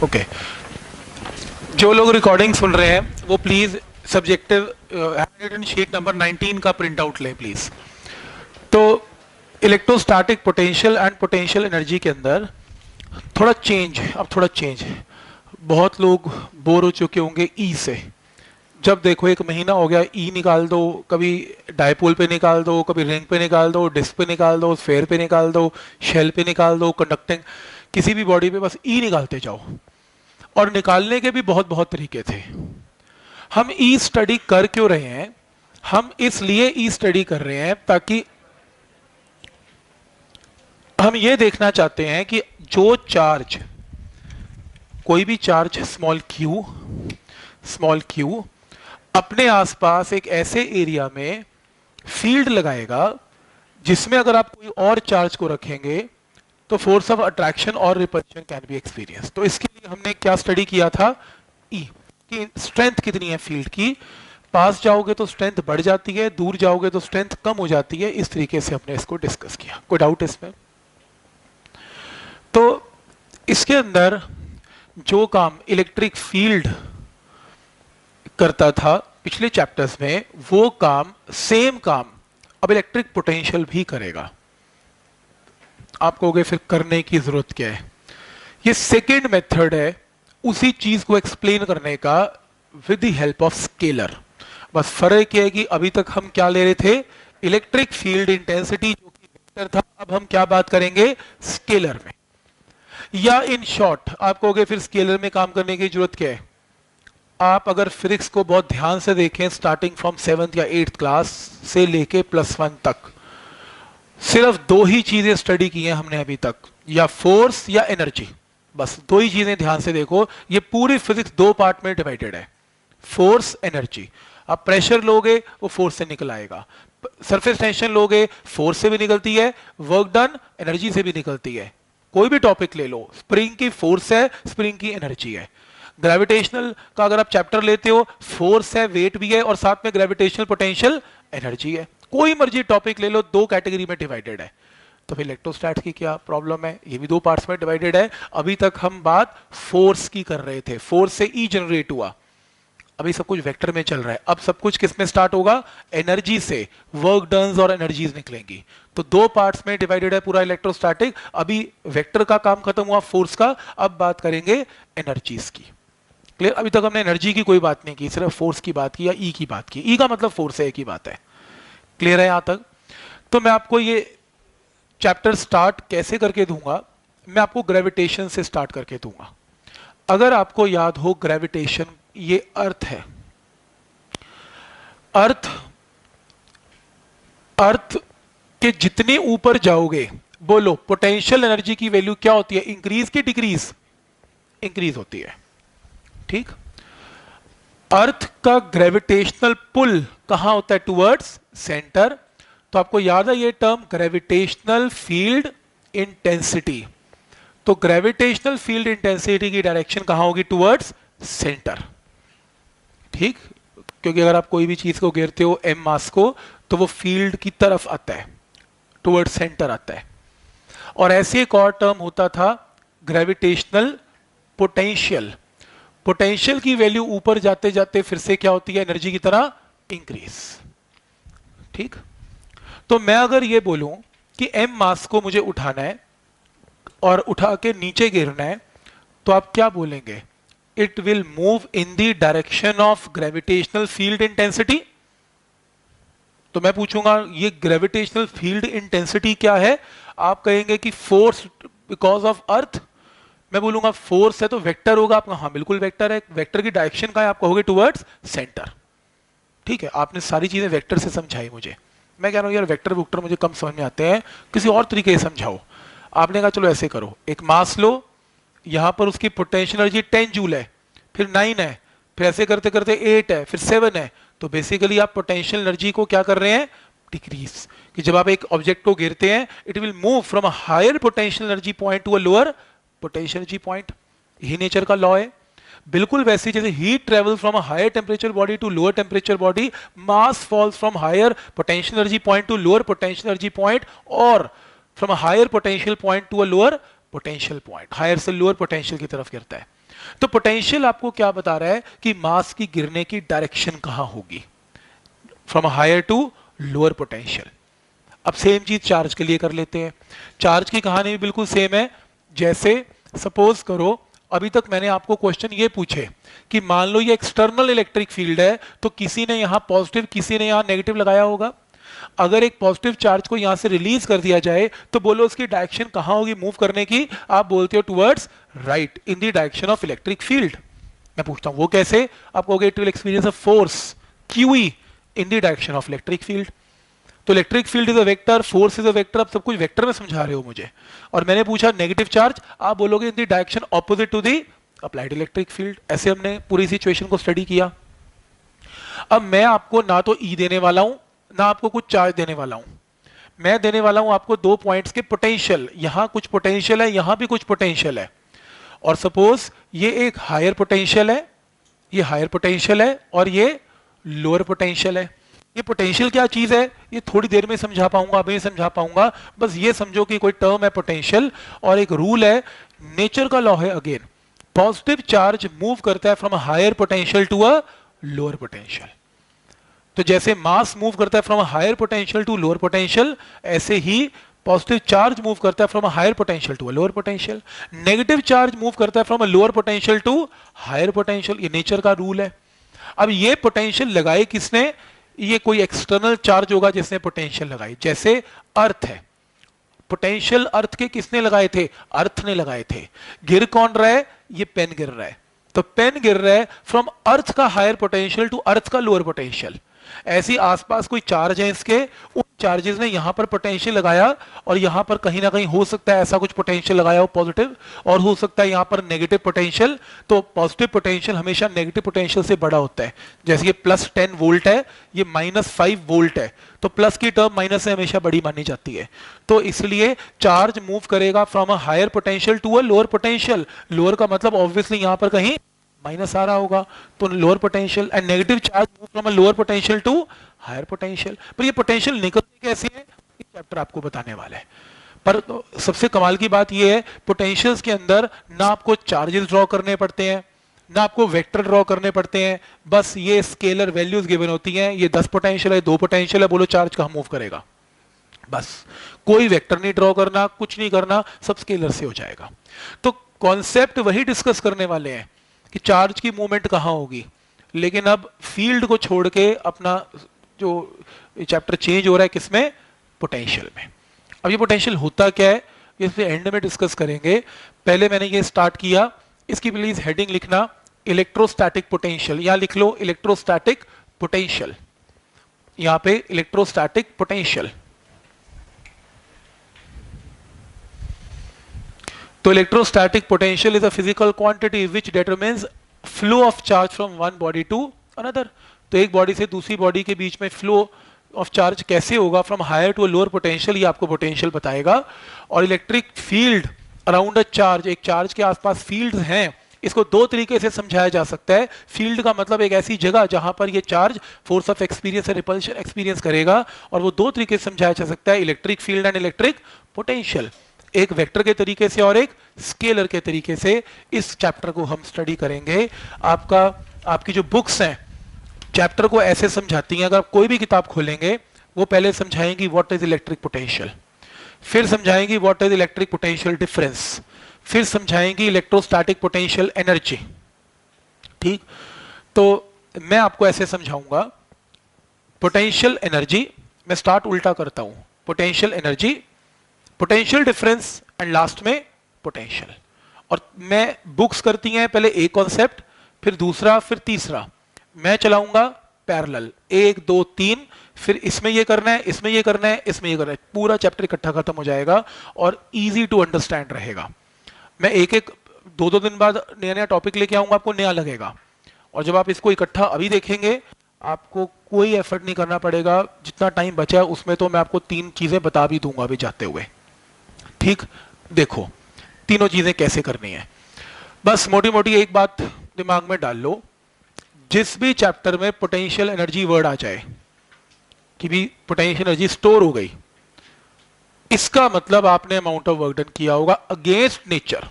Okay, जो लोग recording सुन रहे हैं वो प्लीज सब्जेक्टिव शीट नंबर 19 का प्रिंट आउट लें प्लीज। तो electrostatic potential and potential energy के अंदर थोड़ा चेंज है। अब थोड़ा चेंज है, बहुत लोग बोर हो चुके होंगे ई से। जब देखो एक महीना हो गया, ई निकाल दो, कभी डायपोल पे निकाल दो, कभी रिंग पे निकाल दो, डिस्क पे निकाल दो, स्फेयर पे निकाल दो, शेल पे निकाल दो, कंडक्टिंग किसी भी बॉडी पे बस ई निकालते जाओ। और निकालने के भी बहुत बहुत तरीके थे। हम ई स्टडी कर क्यों रहे हैं? हम इसलिए ई स्टडी कर रहे हैं ताकि हम ये देखना चाहते हैं कि जो चार्ज, कोई भी चार्ज स्मॉल क्यू अपने आसपास एक ऐसे एरिया में फील्ड लगाएगा जिसमें अगर आप कोई और चार्ज को रखेंगे तो फोर्स ऑफ अट्रैक्शन और रिपल्शन कैन बी एक्सपीरियंस। तो इसके लिए हमने क्या स्टडी किया था? ई की स्ट्रेंथ कितनी है फील्ड की। पास जाओगे तो स्ट्रेंथ बढ़ जाती है, दूर जाओगे तो स्ट्रेंथ कम हो जाती है। इस तरीके से हमने इसको डिस्कस किया। कोई डाउट इसमें? तो इसके अंदर जो काम इलेक्ट्रिक फील्ड करता था पिछले चैप्टर्स में, वो काम, सेम काम अब इलेक्ट्रिक पोटेंशियल भी करेगा। आप कहोगे फिर करने की जरूरत क्या है? ये सेकेंड मेथड है उसी चीज को एक्सप्लेन करने का with the help of scalar. बस फर्क ये है कि अभी तक हम क्या ले रहे थे? इलेक्ट्रिक फील्ड इंटेंसिटी जो कि वेक्टर था। अब हम क्या बात करेंगे? स्केलर में। या इन शॉर्ट आप कहोगे फिर स्केलर में काम करने की जरूरत क्या है? आप अगर फिजिक्स को बहुत ध्यान से देखें, स्टार्टिंग फ्रॉम 7th या 8th क्लास से लेके +1 तक, सिर्फ दो ही चीजें स्टडी की हैं हमने अभी तक, या फोर्स या एनर्जी। बस दो ही चीजें ध्यान से देखो। ये पूरी फिजिक्स दो पार्ट में डिवाइडेड है, फोर्स एनर्जी। आप प्रेशर लोगे वो फोर्स से निकल आएगा, सरफेस टेंशन लोगे फोर्स से भी निकलती है, वर्क डन एनर्जी से भी निकलती है। कोई भी टॉपिक ले लो, स्प्रिंग की फोर्स है, स्प्रिंग की एनर्जी है। ग्रेविटेशनल का अगर आप चैप्टर लेते हो, फोर्स है, वेट भी है, और साथ में ग्रेविटेशनल पोटेंशियल एनर्जी है। कोई मर्जी टॉपिक ले लो, दो कैटेगरी में डिवाइडेड है। तो फिर इलेक्ट्रोस्टैट्स की क्या प्रॉब्लम है? ये भी दो पार्ट्स में डिवाइडेड है। अभी तक हम बात फोर्स की कर रहे थे, फोर्स से ई जनरेट हुआ। अभी सब कुछ वेक्टर में चल रहा है। अब सब कुछ किस में स्टार्ट होगा? एनर्जी से वर्क डन्स और एनर्जीज निकलेंगी। तो दो पार्ट्स में डिवाइडेड है पूरा इलेक्ट्रोस्टैटिक। अभी वेक्टर का काम खत्म हुआ, फोर्स का। अब बात करेंगे एनर्जीज की। क्लियर? अभी तक हमने एनर्जी की कोई बात नहीं की, सिर्फ फोर्स की बात की या ई की बात की। ई का मतलब फोर्स है, एक ही बात है। क्लियर है यहां तक? तो मैं आपको ये चैप्टर स्टार्ट कैसे करके दूंगा? मैं आपको ग्रेविटेशन से स्टार्ट करके दूंगा। अगर आपको याद हो, ग्रेविटेशन ये अर्थ है। अर्थ के जितने ऊपर जाओगे, बोलो पोटेंशियल एनर्जी की वैल्यू क्या होती है? इंक्रीज की डिक्रीज? इंक्रीज होती है। ठीक? अर्थ का ग्रेविटेशनल पुल कहां होता है? Towards centre. तो आपको याद है ये टर्म ग्रेविटेशनल फील्ड इंटेंसिटी। तो ग्रेविटेशनल फील्ड इंटेंसिटी की डायरेक्शन कहां होगी? Towards centre. ठीक? क्योंकि अगर आप कोई भी चीज को घेरते हो एम मास को, तो वो फील्ड की तरफ आता है, टुवर्ड्स सेंटर आता है। और ऐसे एक और टर्म होता था ग्रेविटेशनल पोटेंशियल। पोटेंशियल की वैल्यू ऊपर जाते जाते फिर से क्या होती है? एनर्जी की तरह इंक्रीज। ठीक? तो मैं अगर ये बोलूं कि एम मास को मुझे उठाना है और उठा के नीचे गिरना है, तो आप क्या बोलेंगे? It will move in the direction of gravitational field intensity. तो मैं पूछूंगा ये ग्रेविटेशनल फील्ड इंटेंसिटी क्या है? आप कहेंगे कि फोर्स बिकॉज ऑफ अर्थ। मैं बोलूंगा फोर्स है तो वेक्टर होगा। आप हाँ बिल्कुल वेक्टर है। वेक्टर की डायरेक्शन का है? आप कहोगे टुवर्ड्स सेंटर। ठीक है? आपने सारी चीजें वेक्टर से समझाई मुझे। मैं कह रहा हूं यार वेक्टर वुक्टर मुझे कम समझ में आते हैं, किसी और तरीके से समझाओ। आपने कहा चलो ऐसे करो, एक मास लो, यहां पर उसकी पोटेंशियल एनर्जी 10 जूल है, फिर 9 है, फिर ऐसे करते करते 8 है, फिर 7 है। तो बेसिकली आप पोटेंशियल एनर्जी को क्या कर रहे हैं? डिक्रीज। कि जब आप एक ऑब्जेक्ट को गिरते हैं, it will move from a higher potential energy point to a lower potential energy point. यही नेचर का लॉ है। बिल्कुल वैसे जैसे heat travel from a higher temperature body to lower temperature body, mass falls from higher potential energy point to lower potential energy point, और from a higher potential point to a lower potential point. Higher से lower potential की तरफ गिरता है। तो potential आपको क्या बता रहा है कि मास की गिरने की डायरेक्शन कहां होगी, from higher to lower potential. अब सेम चीज चार्ज के लिए कर लेते हैं। चार्ज की कहानी भी बिल्कुल सेम है। जैसे सपोज करो अभी तक मैंने आपको क्वेश्चन ये पूछे कि मान लो ये एक्सटर्नल इलेक्ट्रिक फील्ड है, तो किसी ने यहां पॉजिटिव किसी ने यहां नेगेटिव लगाया होगा। अगर एक पॉजिटिव चार्ज को यहां से रिलीज कर दिया जाए तो बोलो उसकी डायरेक्शन कहां होगी मूव करने की, आप बोलते हो towards right, in the direction of electric field. मैं पूछता हूं वो कैसे, आप कहोगे it will experience a force Q E in the direction of electric field. तो electric field is a vector, force is a vector, आप सब कुछ वेक्टर में समझा रहे हो मुझे। और मैंने पूछा नेगेटिव चार्ज, आप बोलोगे in the direction opposite to the applied electric field. ऐसे हमने पूरी सिचुएशन को स्टडी किया। अब मैं आपको ना तो ई देने वाला हूं ना आपको कुछ चार्ज देने वाला हूं, मैं देने वाला हूं आपको दो पॉइंट्स के पोटेंशियल। यहां कुछ पोटेंशियल है, यहां भी कुछ पोटेंशियल है। और सपोज ये एक हायर पोटेंशियल है, ये हायर पोटेंशियल है और ये लोअर पोटेंशियल है। ये पोटेंशियल क्या चीज है ये थोड़ी देर में समझा पाऊंगा, अभी समझा पाऊंगा। बस ये समझो कि कोई टर्म है पोटेंशियल और एक रूल है, नेचर का लॉ है अगेन। पॉजिटिव चार्ज मूव करता है from higher potential to a lower potential. तो जैसे मास मूव करता है from higher potential to lower potential, ऐसे ही पॉजिटिव चार्ज मूव करता है from higher potential to a lower potential. Negative charge move करता है from a lower potential to higher potential. ये नेचर का रूल है। अब ये पोटेंशियल लगाई किसने, ये कोई एक्सटर्नल चार्ज होगा जिसने पोटेंशियल लगाई। जैसे अर्थ है, पोटेंशियल अर्थ के किसने लगाए थे, अर्थ ने लगाए थे। गिर कौन रहा है, ये पेन गिर रहा है। तो पेन गिर रहा है फ्रॉम अर्थ का हायर पोटेंशियल टू अर्थ का लोअर पोटेंशियल। ऐसी आसपास कोई चार्ज है इसके, उन चार्जेस ने यहां पर पोटेंशियल लगाया और यहां पर कहीं ना कहीं हो सकता है ऐसा कुछ पोटेंशियल लगाया हो पॉजिटिव, और हो सकता है यहां पर नेगेटिव पोटेंशियल। तो पॉजिटिव पोटेंशियल हमेशा नेगेटिव पोटेंशियल से बड़ा होता है। जैसे ये प्लस 10 वोल्ट है, ये माइनस 5 वोल्ट है, तो प्लस की टर्म माइनस से हमेशा बड़ी मानी जाती है। तो इसलिए चार्ज मूव करेगा from a higher potential to a lower potential. Lower का मतलब ऑब्वियसली यहां पर कहीं माइनस आ रहा होगा, तो lower potential. And negative charge move from a lower potential to higher potential. पर ये पोटेंशियल निकलते कैसे हैं, ये चैप्टर आपको बताने वाला है। पर सबसे कमाल की बात ये है, पोटेंशियल्स के अंदर ना आपको चार्जेस ड्रॉ करने पड़ते हैं ना आपको वेक्टर ड्रॉ करने पड़ते हैं, बस ये स्केलर वैल्यूज गिवन होती हैं। ये 10 पोटेंशियल है, 2 पोटेंशियल है, बोलो चार्ज कहां मूव करेगा। बस कोई वेक्टर नहीं ड्रॉ करना, कुछ नहीं करना, सब स्केलर से हो जाएगा। तो कॉन्सेप्ट वही डिस्कस करने वाले हैं कि चार्ज की मूवमेंट कहां होगी, लेकिन अब फील्ड को छोड़ के अपना जो चैप्टर चेंज हो रहा है किसमें, पोटेंशियल में। अब ये पोटेंशियल होता क्या है ये फिर एंड में डिस्कस करेंगे। पहले मैंने ये स्टार्ट किया, इसकी प्लीज हेडिंग लिखना इलेक्ट्रोस्टैटिक पोटेंशियल। यहां लिख लो इलेक्ट्रोस्टैटिक पोटेंशियल, यहां पे इलेक्ट्रोस्टैटिक पोटेंशियल। तो electrostatic potential is a physical quantity which determines flow of charge from one body to another. तो एक बॉडी से दूसरी बॉडी के बीच में फ्लो ऑफ चार्ज कैसे होगा from higher to a lower potential, ये आपको पोटेंशियल बताएगा। और electric field around a charge, एक चार्ज के आसपास फील्ड्स हैं, इसको दो तरीके से समझाया जा सकता है। फील्ड का मतलब एक ऐसी जगह जहां पर ये चार्ज फोर्स ऑफ एक्सपीरियंस और रिपल्शन एक्सपीरियंस करेगा, और वो दो तरीके से समझाया जा सकता है, electric field and electric potential. एक वेक्टर के तरीके से और एक स्केलर के तरीके से। इस चैप्टर को हम स्टडी करेंगे। आपकी जो बुक्स हैं चैप्टर को ऐसे समझाती हैं, अगर आप कोई भी किताब खोलेंगे वो पहले समझाएंगी व्हाट इज इलेक्ट्रिक पोटेंशियल, फिर समझाएंगी what is electric potential difference, फिर समझाएंगी इलेक्ट्रोस्टैटिक पोटेंशियल एनर्जी। ठीक, तो मैं आपको ऐसे समझाऊंगा पोटेंशियल एनर्जी, मैं स्टार्ट उल्टा करता हूं, potential energy, potential difference and last में पोटेंशियल। और मैं बुक्स करती हैं पहले एक कॉन्सेप्ट, फिर दूसरा, फिर तीसरा। मैं चलाऊंगा पैरेलल 1 2 3, फिर इसमें ये करना है, इसमें ये करना है, इसमें ये करना है, पूरा चैप्टर इकट्ठा खत्म हो जाएगा और इजी टू अंडरस्टैंड रहेगा। मैं एक एक 2 दिन बाद नया नया टॉपिक लेके आऊंगा, आपको नया लगेगा। और जब आप इसको इकट्ठा अभी देखेंगे आपको कोई एफर्ट नहीं करना पड़ेगा, जितना टाइम बचा है उसमें तो मैं आपको 3 चीजें बता भी दूंगा अभी जाते हुए। ठीक, देखो तीनों चीजें कैसे करनी है। बस मोटी मोटी एक बात दिमाग में डाल लो, जिस भी चैप्टर में पोटेंशियल एनर्जी वर्ड आ जाए कि भी पोटेंशियल एनर्जी स्टोर हो गई, इसका मतलब आपने अमाउंट ऑफ वर्क डन किया होगा अगेंस्ट नेचर,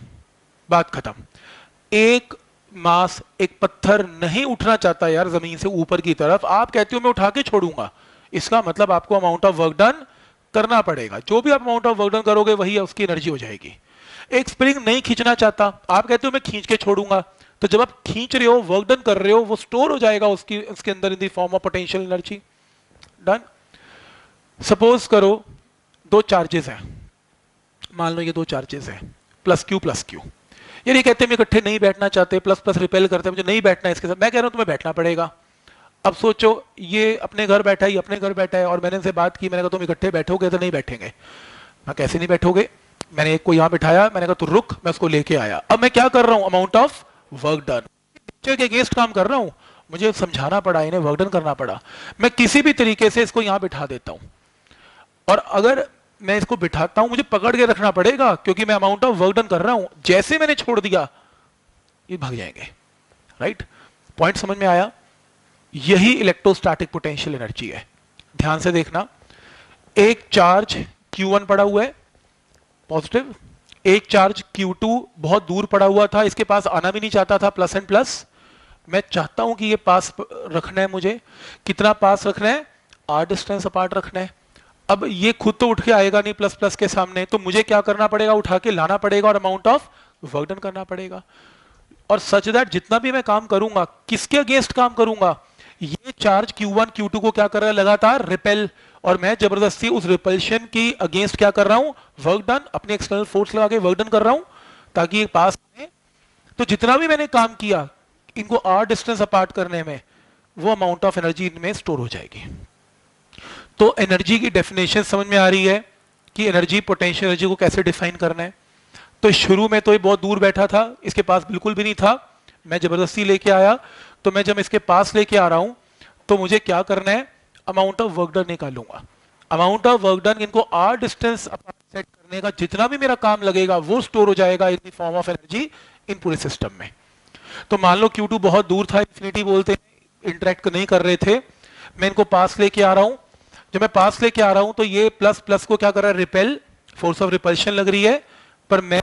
बात खत्म। एक मास, एक पत्थर नहीं उठना चाहता यार जमीन से ऊपर की तरफ, आप कहते हो मैं उठा के छोड़ूंगा, इसका मतलब आपको अमाउंट ऑफ वर्क डन करना पड़ेगा। जो भी आप अमाउंट ऑफ वर्क डन करोगे वही उसकी एनर्जी हो जाएगी। एक स्प्रिंग नहीं खींचना चाहता, आप कहते हो मैं खींच के छोड़ूंगा, तो जब आप खींच रहे हो, वर्क डन कर रहे हो, वो स्टोर हो जाएगा उसके अंदर in the form of potential energy. Done. Suppose करो दो चार्जेस हैं, मान लो ये दो चार्जेस हैं, प्लस क्यू। यार ये कहते हैं मैं इकट्ठे नहीं बैठना चाहते, प्लस प्लस रिपेल करते हैं, मुझे नहीं बैठना है इसके साथ। मैं कह रहा हूं तुम्हें बैठना पड़ेगा। अब सोचो ये अपने घर बैठा है, ये अपने घर बैठा है, और मैंने इनसे बात की, मैंने कहा तुम इकट्ठे बैठोगे तो नहीं बैठेंगे। मैं कैसे नहीं बैठोगे, मैंने एक को यहां बिठाया, मैंने कहा तू रुक, मैं उसको लेके आया। अब मैं क्या कर रहा हूं, amount of work done, nature के अगेंस्ट काम कर रहा हूं, मुझे समझाना पड़ा, इन्हें वर्क डन करना पड़ा। मैं किसी भी तरीके से इसको यहां बिठा देता हूं, और अगर मैं इसको बिठाता हूं मुझे पकड़ के रखना पड़ेगा, क्योंकि मैं अमाउंट ऑफ वर्क डन कर रहा हूं। जैसे मैंने छोड़ दिया ये भाग जाएंगे। राइट, पॉइंट समझ में आया? यही इलेक्ट्रोस्टैटिक पोटेंशियल एनर्जी है। ध्यान से देखना, एक चार्ज Q1 पड़ा हुआ है पॉजिटिव, एक चार्ज Q2 बहुत दूर पड़ा हुआ था, इसके पास आना भी नहीं चाहता था, प्लस एंड प्लस। मैं चाहता हूं कि ये पास रखना है, मुझे कितना पास रखना है, r डिस्टेंस अपार्ट रखना है। अब ये खुद तो उठ के आएगा नहीं प्लस प्लस के सामने, तो मुझे क्या करना पड़ेगा, उठा के लाना पड़ेगा और अमाउंट ऑफ वर्क डन करना पड़ेगा। और सच दैट जितना भी मैं काम करूंगा, किसके अगेंस्ट काम करूंगा, ये चार्ज Q1 Q2 को क्या कर रहा है, लगातार रिपेल, और मैं जबरदस्ती उस रिपल्शन की अगेंस्ट क्या कर रहा हूं, वर्क डन, अपनी एक्सटर्नल फोर्स लगा के वर्क डन कर रहा हूं ताकि ये पास में। तो जितना भी मैंने काम किया इनको r डिस्टेंस अपार्ट करने में, वो अमाउंट ऑफ एनर्जी इनमें स्टोर हो जाएगी। तो एनर्जी की डेफिनेशन समझ में आ रही है कि एनर्जी, पोटेंशियल एनर्जी को कैसे डिफाइन करना है। तो शुरू में तो ये बहुत दूर बैठा था, इसके पास बिल्कुल भी नहीं था, मैं जबरदस्ती लेके आया। तो मैं जब इसके पास लेके आ रहा हूं तो मुझे क्या करना है, अमाउंट ऑफ वर्क डन निकालूंगा। अमाउंट ऑफ वर्क डन, इनको r डिस्टेंस सेट करने का जितना भी मेरा काम लगेगा वो स्टोर हो जाएगा in the form of energy in पूरे सिस्टम में। तो मान लो Q2 बहुत दूर था, इंफिनिटी बोलते हैं, इंटरेक्ट नहीं कर रहे थे, मैं इनको पास लेके आ रहा हूं। जब मैं पास लेके आ रहा हूं तो ये प्लस प्लस को क्या कर रहा है, रिपेल, फोर्स ऑफ रिपल्शन लग रही है, पर मैं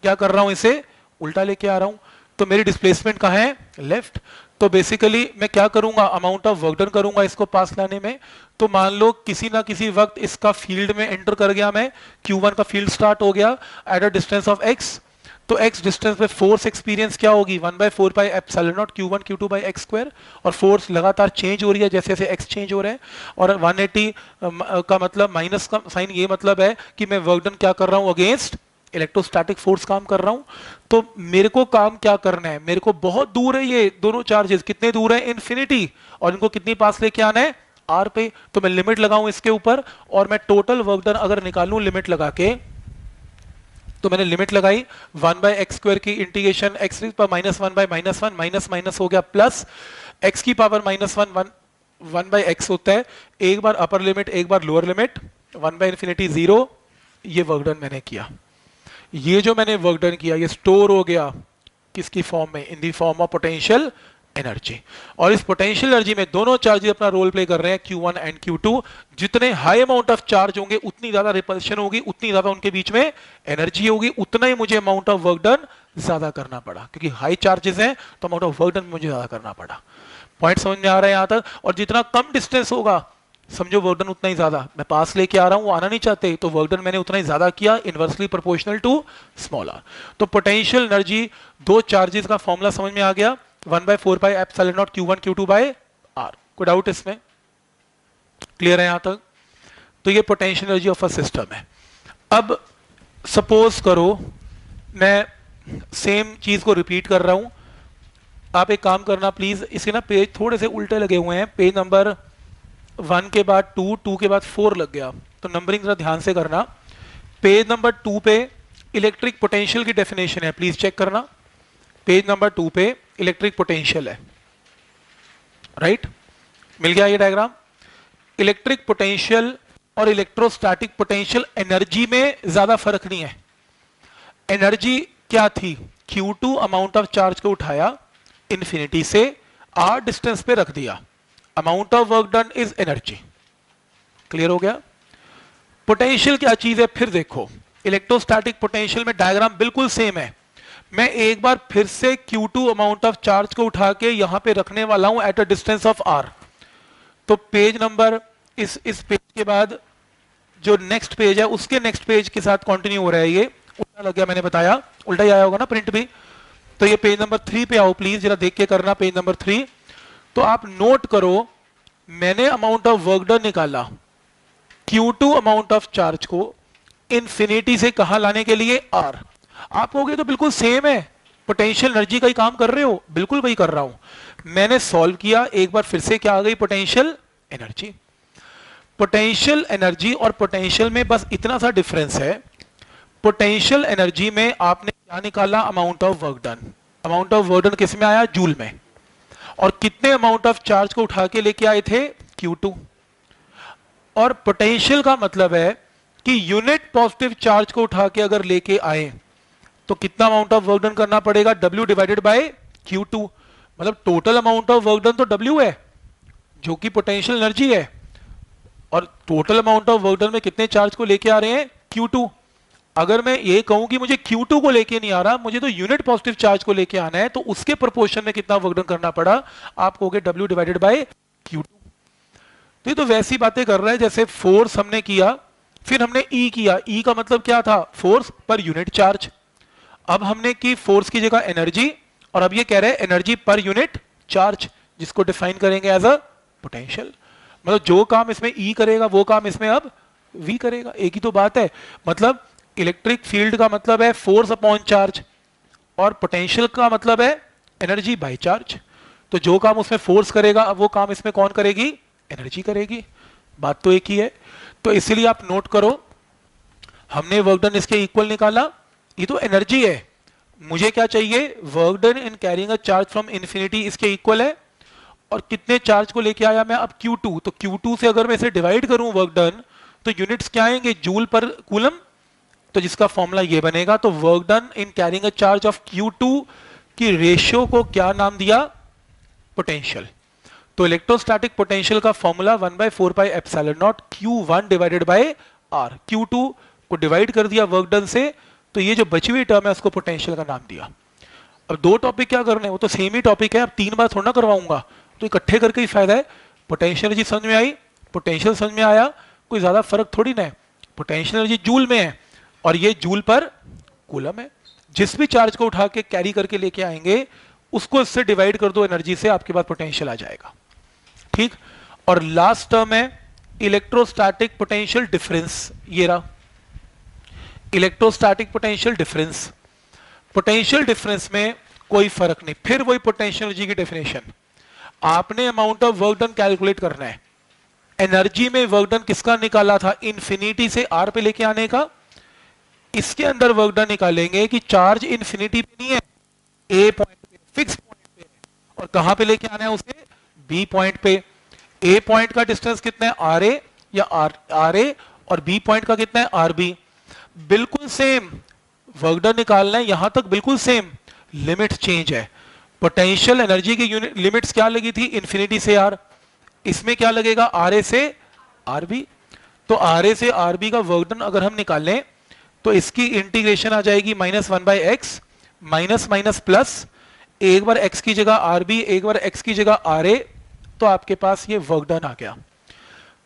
क्या कर रहा हूं, इसे उल्टा लेके आ रहा हूं। तो मेरी डिस्प्लेसमेंट कहां है, लेफ्ट। तो बेसिकली मैं क्या करूंगा, अमाउंट ऑफ वर्क डन करूंगा इसको पास लाने में। तो मान लो किसी ना किसी वक्त इसका फील्ड में एंटर कर गया मैं, Q1 का फील्ड स्टार्ट हो गया eight a distance of x। तो x डिस्टेंस पे फोर्स एक्सपीरियंस क्या होगी, 1/4 pi epsilon naught Q1 Q2 by x square. और फोर्स लगातार चेंज हो रही है जैसे जैसे x चेंज हो रहा है। और 180 का मतलब माइनस का साइन, ये मतलब है कि मैं वर्क डन क्या कर रहा हूं, अगेंस्ट इलेक्ट्रोस्टैटिक फोर्स काम कर रहा हूं। तो मेरे को काम क्या करना है, मेरे को बहुत दूर है ये दोनों चार्जेस, कितने दूर है, इन्फिनिटी, और इनको कितनी पास लेके आना है, r पे। तो मैं लिमिट लगाऊं इसके ऊपर, और मैं टोटल वर्क डन अगर निकालूं लिमिट लगा के, तो मैंने लिमिट लगाई 1/x स्क्वायर की इंटीग्रेशन x पर -1 बाय -1, माइनस माइनस हो गया प्लस, x की पावर -1 1/x होता है, एक बार अपर लिमिट एक बार लोअर लिमिट, 1/∞ 0। ये वर्क डन मैंने किया, ये जो मैंने वर्क डन किया ये स्टोर हो गया किसकी फॉर्म में, in the form of potential energy. और इस पोटेंशियल एनर्जी में दोनों चार्जेस अपना रोल प्ले कर रहे हैं, Q1 एंड Q2। जितने हाई अमाउंट ऑफ चार्ज होंगे उतनी ज्यादा रिपल्शन होगी, उतनी ज्यादा उनके बीच में एनर्जी होगी, उतना ही मुझे अमाउंट ऑफ वर्क डन ज्यादा करना पड़ा, क्योंकि हाई चार्जेस हैं तो अमाउंट ऑफ वर्क डन मुझे ज्यादा करना पड़ा। पॉइंट समझ में आ रहा है यहां तक? और जितना कम डिस्टेंस होगा समझो वर्क डन उतना ही ज्यादा। मैं पास लेके आ रहा हूं, वो आना नहीं चाहते, तो वर्क डन मैंने उतना ही ज्यादा किया, इनवर्सली प्रोपोर्शनल टू स्मॉलर। तो पोटेंशियल एनर्जी, दो चार्जेस का फॉर्मूला समझ में आ गया, 1/4 pi epsilon naught Q1 Q2 by r। कोई डाउट इसमें? क्लियर है यहां तक? तो ये potential energy of a system है। अब सपोज करो मैं सेम चीज को रिपीट कर रहा हूं, आप एक काम करना प्लीज, इसके ना पेज थोड़े से उल्टे लगे हुए हैं, पेज नंबर 1 के बाद 2, 2 के बाद 4 लग गया, तो नंबरिंग जरा ध्यान से करना। पेज नंबर 2 पे इलेक्ट्रिक पोटेंशियल की डेफिनेशन है, प्लीज चेक करना। पेज नंबर 2 पे इलेक्ट्रिक पोटेंशियल है, राइट? मिल गया ये डायग्राम? इलेक्ट्रिक पोटेंशियल और इलेक्ट्रोस्टैटिक पोटेंशियल एनर्जी में ज्यादा फर्क नहीं है। एनर्जी क्या थी, Q2 अमाउंट ऑफ चार्ज को उठाया इन्फिनिटी से, r डिस्टेंस पे रख दिया, amount of work done is energy. Clear हो गया? पोटेंशियल क्या चीज है फिर देखो, इलेक्ट्रोस्टैटिक पोटेंशियल में डायग्राम बिल्कुल सेम है। मैं एक बार फिर से Q2 अमाउंट ऑफ चार्ज को उठा के यहां पे रखने वाला हूं eight a distance of R। तो पेज नंबर इस पेज के बाद जो नेक्स्ट पेज है उसके नेक्स्ट पेज के साथ कंटिन्यू हो रहा है। ये उल्टा लग गया, मैंने बताया उल्टा ही आया होगा ना प्रिंट भी। तो ये पेज नंबर 3 पे आओ प्लीज, जरा देख के करना पेज नंबर 3। तो आप नोट करो, मैंने अमाउंट ऑफ वर्क डन निकाला Q2 अमाउंट ऑफ चार्ज को इंफिनिटी से कहां लाने के लिए, R। आप कहोगे तो बिल्कुल सेम है, पोटेंशियल एनर्जी का ही काम कर रहे हो। बिल्कुल वही कर रहा हूं। मैंने सॉल्व किया, एक बार फिर से क्या आ गई, पोटेंशियल एनर्जी। पोटेंशियल एनर्जी और पोटेंशियल में बस इतना सा डिफरेंस है। पोटेंशियल एनर्जी में आपने क्या निकाला, amount of work done. Amount of work done किस में आया, जूल में। और कितने अमाउंट ऑफ चार्ज को उठा के लेके आए थे, Q2। और पोटेंशियल का मतलब है कि यूनिट पॉजिटिव चार्ज को उठा के अगर लेके आए तो कितना अमाउंट ऑफ वर्क डन करना पड़ेगा, W डिवाइडेड बाय Q2। मतलब total amount of work done तो W है जो कि पोटेंशियल एनर्जी है, और total amount of work done में कितने चार्ज को लेके आ रहे हैं, Q2। अगर मैं ये कहूं कि मुझे Q2 को लेके नहीं आ रहा, मुझे तो यूनिट पॉजिटिव चार्ज को लेके आना है, तो उसके प्रोपोर्शन में कितना वर्क डन करना पड़ा, आप कहोगे W डिवाइडेड बाय Q2। तो ये तो वैसी बातें कर रहा है जैसे फोर्स हमने किया, फिर हमने E किया। E का मतलब क्या था, फोर्स पर यूनिट चार्ज। अब हमने की फोर्स की जगह एनर्जी, और अब ये कह रहे हैं एनर्जी पर यूनिट चार्ज, जिसको डिफाइन करेंगे एज अ पोटेंशियल। मतलब जो काम इसमें E करेगा वो काम इसमें अब V करेगा, एक ही तो बात है। मतलब इलेक्ट्रिक फील्ड का मतलब है फोर्स अपॉन चार्ज, और पोटेंशियल का मतलब है एनर्जी बाय चार्ज। तो जो काम उसमें फोर्स करेगा अब वो काम इसमें कौन करेगी, एनर्जी करेगी। बात तो एक ही है। तो इसीलिए आप नोट करो, हमने वर्क डन इसके इक्वल निकाला, ये तो एनर्जी है। मुझे क्या चाहिए, work done in carrying a charge from infinity इसके इक्वल है। और कितने चार्ज को लेके आया मैं अब, Q2। तो Q2 से अगर मैं इसे डिवाइड करूं वर्क डन, तो यूनिट्स क्या आएंगे, जूल पर कूलम। तो जिसका फॉर्मूला ये बनेगा। तो work done in carrying a charge of Q2 की रेशियो को क्या नाम दिया, पोटेंशियल। तो इलेक्ट्रोस्टैटिक पोटेंशियल का formula 1/4πε0 Q1 divided by R। Q2 को डिवाइड कर दिया वर्क डन से, तो ये जो बची हुई टर्म है उसको पोटेंशियल का नाम दिया। अब दो टॉपिक क्या करने हैं, वो तो सेम ही टॉपिक है, अब 3 बार थोड़ा ना करवाऊंगा, तो इकट्ठे करके ही फायदा है। पोटेंशियल एनर्जी समझ में आई, पोटेंशियल समझ में आया, कोई ज्यादा फर्क थोड़ी ना है। पोटेंशियल एनर्जी जूल में है और ये जूल पर कूलम है। जिस भी चार्ज को उठा के कैरी करके लेके आएंगे उसको इससे डिवाइड कर दो एनर्जी से, आपके पास पोटेंशियल आ जाएगा। ठीक। और लास्ट टर्म है इलेक्ट्रोस्टैटिक पोटेंशियल डिफरेंस। ये रहा electrostatic potential difference. Potential difference में कोई फर्क नहीं, फिर वही पोटेंशियल एनर्जी की डेफिनेशन। आपने amount of work done calculate करना है। एनर्जी में वर्क डन किसका निकाला था, इन्फिनिटी से R पे लेके आने का। इसके अंदर वर्क डन निकालेंगे कि चार्ज इन्फिनिटी पे नहीं है, A पॉइंट पे, फिक्स पॉइंट पे है, और कहां पे लेके आना है उसे, B पॉइंट पे। A पॉइंट का डिस्टेंस कितना है, RA या RA, और B पॉइंट का कितना है, RB। बिल्कुल सेम वर्क डन निकालना है, यहां तक बिल्कुल सेम, लिमिट चेंज है। पोटेंशियल एनर्जी की यूनिट लिमिट्स क्या लगी थी, इन्फिनिटी से R। इसमें क्या लगेगा, RA से RB। तो RA से RB का वर्क डन अगर हम निकालें तो इसकी इंटीग्रेशन आ जाएगी -1/x, माइनस माइनस प्लस, एक बार x की जगह RB, एक बार x की जगह RA। तो आपके पास ये वर्क डन आ गया।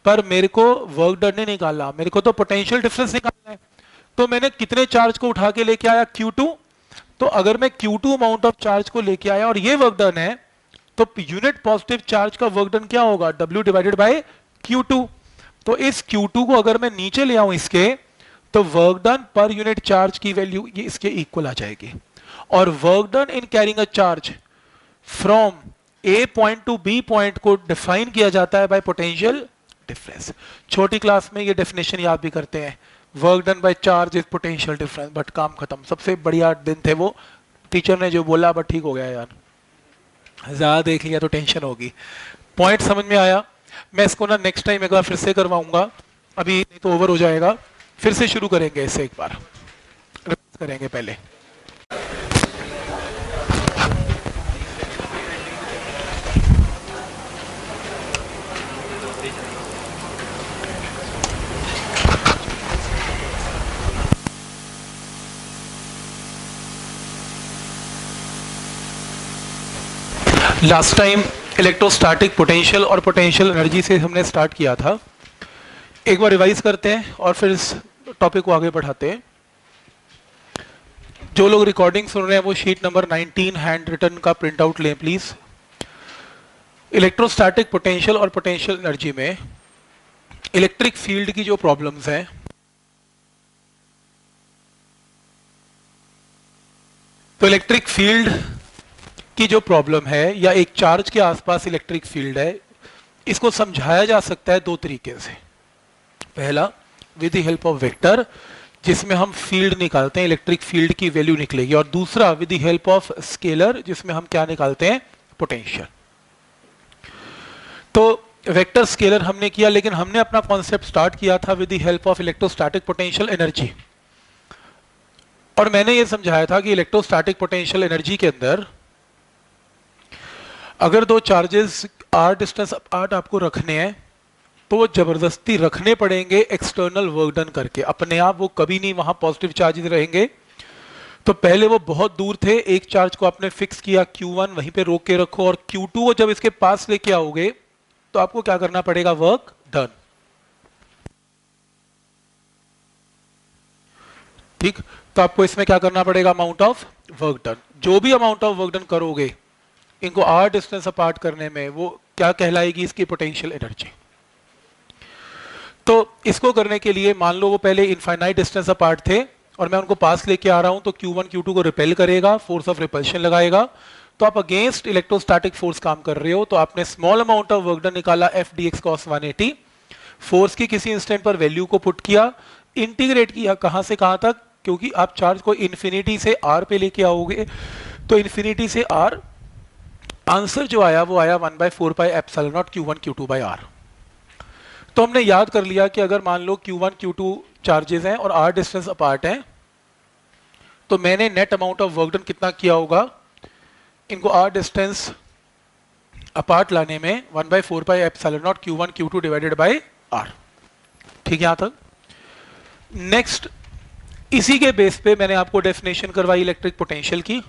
पर मेरे को वर्क डन नहीं निकालना, मेरे को तो पोटेंशियल डिफरेंस निकालना है। तो मैंने कितने चार्ज को उठा के लेके आया, Q2। तो अगर मैं Q2 अमाउंट ऑफ चार्ज को लेके आया और ये वर्क डन है, तो यूनिट पॉजिटिव चार्ज का वर्क डन क्या होगा, W डिवाइडेड बाय Q2। तो इस Q2 को अगर मैं नीचे ले आऊं इसके, तो work done per unit charge की वैल्यू ये इसके इक्वल आ जाएगी। और work done in carrying a charge from A point two B point को डिफाइन किया जाता है बाय पोटेंशियल डिफरेंस। छोटी क्लास में ये डेफिनेशन याद भी करते हैं, work done by charge is potential difference. But काम खत्म, सबसे बढ़िया दिन थे वो, टीचर ने जो बोला बट ठीक हो गया यार, ज्यादा देख लिया तो टेंशन होगी। पॉइंट समझ में आया। मैं इसको ना नेक्स्ट टाइम एक बार फिर से करवाऊंगा, अभी नहीं तो ओवर हो जाएगा। फिर से शुरू करेंगे इसे, एक बार रिवाइज करेंगे पहले। लास्ट टाइम इलेक्ट्रोस्टैटिक पोटेंशियल और पोटेंशियल एनर्जी से हमने स्टार्ट किया था। एक बार रिवाइज करते हैं और फिर इस टॉपिक को आगे बढ़ाते हैं। जो लोग रिकॉर्डिंग सुन रहे हैं वो शीट नंबर 19 हैंड रिटन का प्रिंट आउट लें प्लीज। इलेक्ट्रोस्टैटिक पोटेंशियल और पोटेंशियल एनर्जी में इलेक्ट्रिक फील्ड की जो प्रॉब्लम्स हैं, तो इलेक्ट्रिक फील्ड की जो प्रॉब्लम है या एक चार्ज के आसपास इलेक्ट्रिक फील्ड है, इसको समझाया जा सकता है दो तरीके से। पहला with the help of vector, जिसमें हम फील्ड निकालते हैं, इलेक्ट्रिक फील्ड की वैल्यू निकलेगी, और दूसरा with the help of scalar, जिसमें हम क्या निकालते हैं, पोटेंशियल। तो वेक्टर स्केलर हमने किया, लेकिन हमने अपना कॉन्सेप्ट स्टार्ट किया था with the help of electrostatic potential energy. और मैंने ये समझाया था कि इलेक्ट्रोस्टैटिक पोटेंशियल एनर्जी के अंदर अगर दो चार्जेस आर डिस्टेंस अपार्ट आपको रखने हैं तो वो जबरदस्ती रखने पड़ेंगे एक्सटर्नल वर्क डन करके। अपने आप वो कभी नहीं वहां पॉजिटिव चार्जेस रहेंगे। तो पहले वो बहुत दूर थे, एक चार्ज को आपने फिक्स किया Q1, वहीं पे रोक के रखो, और Q2 वो जब इसके पास लेके आओगे तो आपको क्या करना पड़ेगा, वर्क डन। ठीक, तो आपको इसमें क्या करना पड़ेगा, अमाउंट ऑफ वर्क डन। जो भी अमाउंट ऑफ वर्क डन करोगे इनको आर डिस्टेंस अपार्ट करने में, वो क्या कहलाएगी, इसकी पोटेंशियल एनर्जी। तो इसको करने के लिए मान लो वो पहले इनफाइनाइट डिस्टेंस अपार्ट थे और मैं उनको पास लेके आ रहा हूं, तो Q1 Q2 को रिपेल करेगा, फोर्स ऑफ रिपल्शन लगाएगा। तो आप अगेंस्ट इलेक्ट्रोस्टैटिक फोर्स काम कर रहे हो, तो आपने small amount of work done निकाला F dx cos 180, फोर्स की किसी इंस्टेंट पर वैल्यू को पुट किया, इंटीग्रेट किया कहां से कहां तक, क्योंकि आप चार्ज को इन्फिनिटी से R पे लेके आओगे, तो इन्फिनिटी से R, आंसर जो आया वो आया 1/4 pi epsilon naught Q1 Q2 by R। तो हमने याद कर लिया कि अगर मान लो Q1 Q2 चार्जेस हैं और R डिस्टेंस अपार्ट है, तो मैंने net amount of work done कितना किया होगा, इनको R डिस्टेंस अपार्ट लाने में 1/4 pi epsilon naught Q1 Q2 divided by R। ठीक है यहां तक। नेक्स्ट, इसी के बेस पे मैंने आपको डेफिनेशन करवाई इलेक्ट्रिक पोटेंशियल की।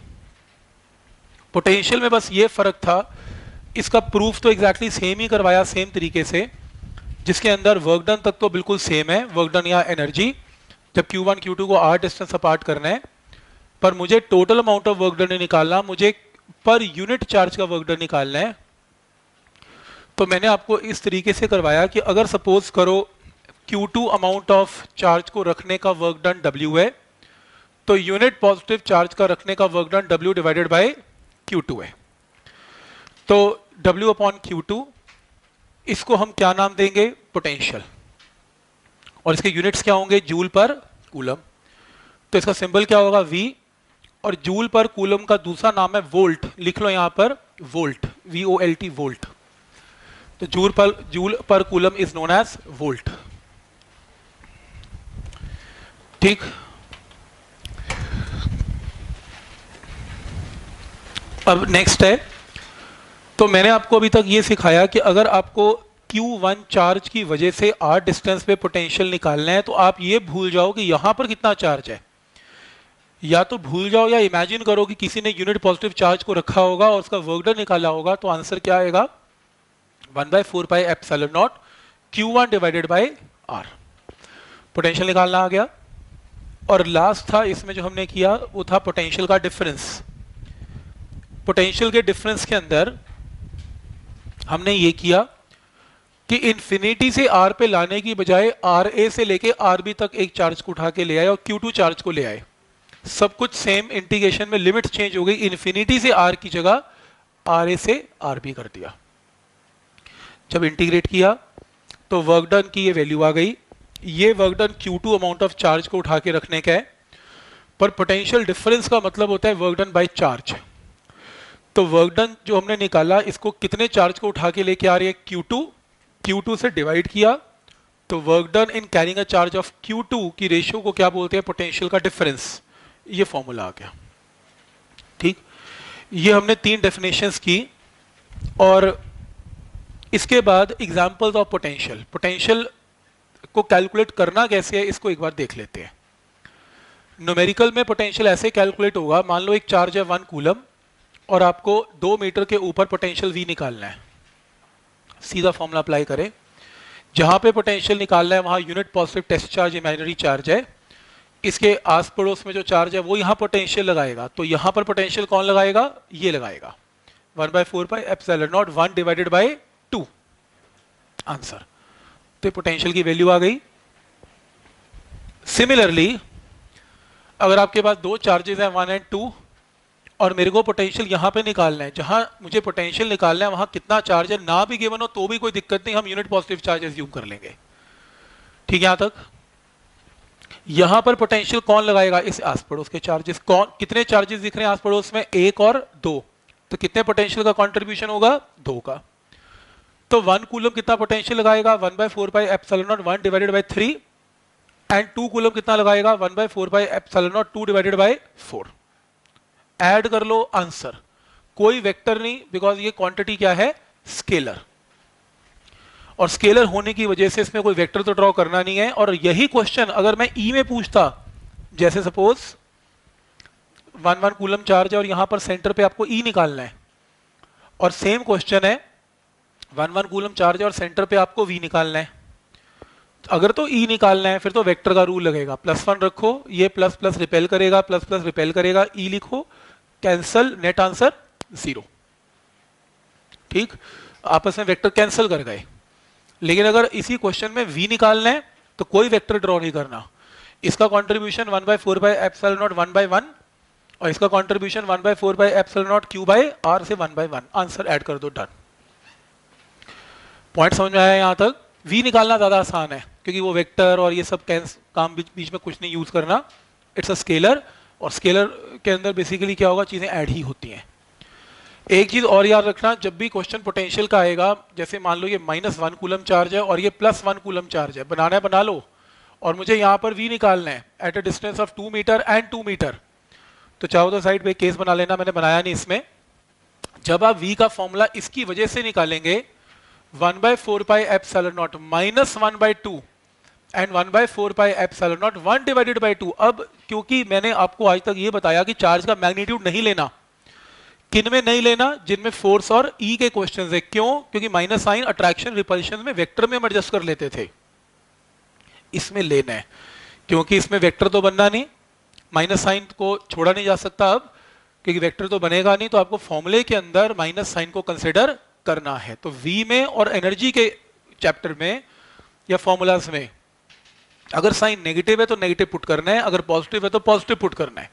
पोटेंशियल में बस ये फर्क था, इसका प्रूफ तो एग्जैक्टली सेम ही करवाया, सेम तरीके से, जिसके अंदर वर्क डन तक तो बिल्कुल सेम है, वर्क डन या एनर्जी, जब Q1 Q2 को R डिस्टेंस अपार्ट करना है, पर मुझे total amount of work done नहीं निकालना, मुझे पर यूनिट चार्ज का वर्क डन निकालना है। तो मैंने आपको इस तरीके से करवाया कि अगर सपोज करो Q2 अमाउंट ऑफ चार्ज को रखने का वर्क डन W है, तो यूनिट पॉजिटिव चार्ज का रखने का work done W divided by Q2 है। तो W अपॉन Q2, इसको हम क्या नाम देंगे, पोटेंशियल, और इसके यूनिट्स क्या होंगे, जूल पर कूलम। तो इसका सिंबल क्या होगा, V, और जूल पर कूलम का दूसरा नाम है वोल्ट, लिख लो यहां पर वोल्ट, VOLT, वोल्ट। तो joule per coulomb is known as volt. ठीक, अब नेक्स्ट है, तो मैंने आपको अभी तक ये सिखाया कि अगर आपको Q1 चार्ज की वजह से R डिस्टेंस पे पोटेंशियल निकालना है, तो आप ये भूल जाओ कि यहां पर कितना चार्ज है, या तो भूल जाओ या इमेजिन करो कि किसी ने यूनिट पॉजिटिव चार्ज को रखा होगा और उसका वर्क डन निकाला होगा, तो आंसर क्या आएगा, 1/4 pi epsilon naught Q1 divided by R। Potential निकालना आ गया। और लास्ट था इसमें जो हमने किया वो था पोटेंशियल का डिफरेंस। पोटेंशियल के डिफरेंस के अंदर हमने ये किया कि इन्फिनिटी से R पे लाने की बजाय RA से लेके RB तक एक चार्ज को उठा के ले आए और Q2 चार्ज को ले आए। सब कुछ सेम, इंटीग्रेशन में लिमिट चेंज हो गई, इन्फिनिटी से R की जगह RA से RB कर दिया। जब इंटीग्रेट किया तो वर्क डन की ये वैल्यू आ गई। ये work done Q2 amount of charge को उठा के रखने का है, पर पोटेंशियल डिफरेंस का मतलब होता है वर्क डन बाय चार्ज। तो वर्क डन जो हमने निकाला, इसको कितने चार्ज को उठा के लेके आ रही है, Q2 से डिवाइड किया, तो work done in carrying a charge of Q2 की रेशियो को क्या बोलते हैं, पोटेंशियल का डिफरेंस। ये फॉर्मूला आ गया। ठीक, ये हमने 3 डेफिनेशंस की, और इसके बाद एग्जांपल्स ऑफ पोटेंशियल। पोटेंशियल को कैलकुलेट करना कैसे है, इसको एक बार देख लेते हैं। न्यूमेरिकल में पोटेंशियल ऐसे कैलकुलेट होगा, मान लो एक चार्ज है 1 कूलम, और आपको 2 मीटर के ऊपर पोटेंशियल V निकालना है। सीधा फॉर्मूला अप्लाई करें, जहां पे पोटेंशियल निकालना है वहां unit positive test charge imaginary charge है, इसके आस पड़ोस में जो चार्ज है वो यहाँ पोटेंशियल लगाएगा, तो यहाँ पर पोटेंशियल कौन लगाएगा, ये लगाएगा 1/4πε0 1 डिवाइडेड बाई 2 आंसर। तो पोटेंशियल की वैल्यू आ गई। सिमिलरली अगर आपके पास दो चार्जेस हैं 1 एंड 2 और मेरे को पोटेंशियल यहां पे निकालना है, जहां मुझे पोटेंशियल निकालना है वहां कितना चार्ज है ना भी गिवन हो तो भी कोई दिक्कत नहीं, हम यूनिट पॉजिटिव चार्ज एज्यूम कर लेंगे। ठीक है यहां तक। यहां पर पोटेंशियल कौन लगाएगा, इस आस पड़ोस के चार्जेस। कौन, कितने चार्जेस दिख रहे हैं आस पड़ोस में, 1 और 2, तो कितने पोटेंशियल का कंट्रीब्यूशन होगा, 2 का। तो 1 कूलम कितना पोटेंशियल लगाएगा, 1/4πε0 1 डिवाइडेड बाई 3 एंड 2 कूलम कितना लगाएगा, 1/4πε0 2 डिवाइडेड बाई 4। ऐड कर लो आंसर। कोई वेक्टर नहीं, बिकॉज ये क्वांटिटी क्या है, स्केलर, और स्केलर होने की वजह से इसमें कोई वेक्टर तो ड्रॉ करना नहीं है। और यही क्वेश्चन अगर मैं ई में पूछता, जैसे सपोज 1 कूलम चार्ज है और यहां पर सेंटर पे आपको ई निकालना है, और सेम क्वेश्चन है 1 कूलम चार्ज है और सेंटर पे आपको वी निकालना है। अगर तो ई निकालना है फिर तो वेक्टर का रूल लगेगा, +1 रखो, ये प्लस प्लस रिपेल करेगा, प्लस प्लस रिपेल करेगा, ई लिखो, कैंसल, नेट आंसर 0। ठीक, आपस में वेक्टर कैंसिल कर गए। लेकिन अगर इसी क्वेश्चन में v निकालना है तो कोई वेक्टर ड्रॉ नहीं करना, इसका कंट्रीब्यूशन 1/4πε0 1/1 और इसका कंट्रीब्यूशन 1/4πε0 q/r से 1/1, आंसर ऐड कर दो, डन। पॉइंट समझ में आया यहां तक। v निकालना ज्यादा आसान है क्योंकि वो वेक्टर और ये सब काम बीच में कुछ नहीं यूज करना, इट्स अ स्केलर, और स्केलर के अंदर बेसिकली क्या होगा, चीजें ऐड ही होती हैं। एक चीज और याद रखना, जब भी क्वेश्चन पोटेंशियल का आएगा, जैसे मान लो ये -1 कूलम चार्ज है और ये +1 कूलम चार्ज है, बनाना है बना लो, और मुझे यहाँ पर v निकालना है at a distance of 2 metre and 2 metre, तो चाहो तो साइड पे केस बना लेना, मैंने बनाया नहीं इसमें। जब आप v का फॉर्मूला इसकी वजह से निकालेंगे 1/4πε0 -1/2 एंड 1/4πε0 1 डिवाइडेड बाई 2। अब क्योंकि मैंने आपको आज तक ये बताया कि चार्ज का मैग्नीट्यूड नहीं लेना, किन में नहीं लेना, जिनमें फोर्स और ई के क्वेश्चंस है। क्यों, क्योंकि माइनस साइन अट्रैक्शन रिपल्शन में वेक्टर में हम एडजस्ट कर लेते थे, इसमें लेना है क्योंकि इसमें वेक्टर तो बनना नहीं, माइनस साइन को छोड़ा नहीं जा सकता अब, क्योंकि वेक्टर तो बनेगा नहीं, तो आपको फॉर्मूले के अंदर माइनस साइन को कंसिडर करना है। तो वी में और एनर्जी के चैप्टर में या फॉर्मूलाज में अगर साइन नेगेटिव है तो नेगेटिव पुट करना है, अगर पॉजिटिव है तो पॉजिटिव पुट करना है।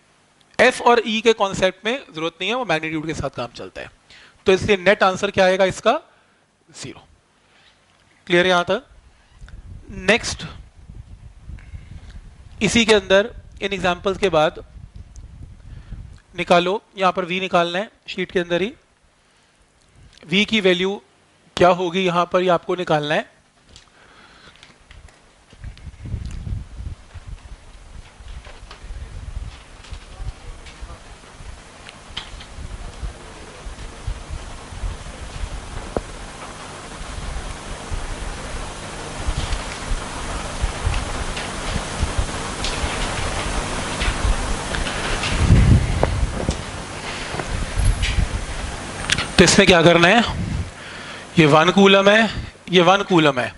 एफ और ई के कॉन्सेप्ट में जरूरत नहीं है, वो मैग्नीट्यूड के साथ काम चलता है। तो इसलिए नेट आंसर क्या आएगा इसका, 0। क्लियर यहां तक। नेक्स्ट, इसी के अंदर इन एग्जांपल्स के बाद निकालो, यहां पर v निकालना है शीट के अंदर ही, v की वैल्यू क्या होगी यहां पर, ये आपको निकालना है। तो इसमें क्या करना है, ये 1 कूलम है, ये 1 कूलम है,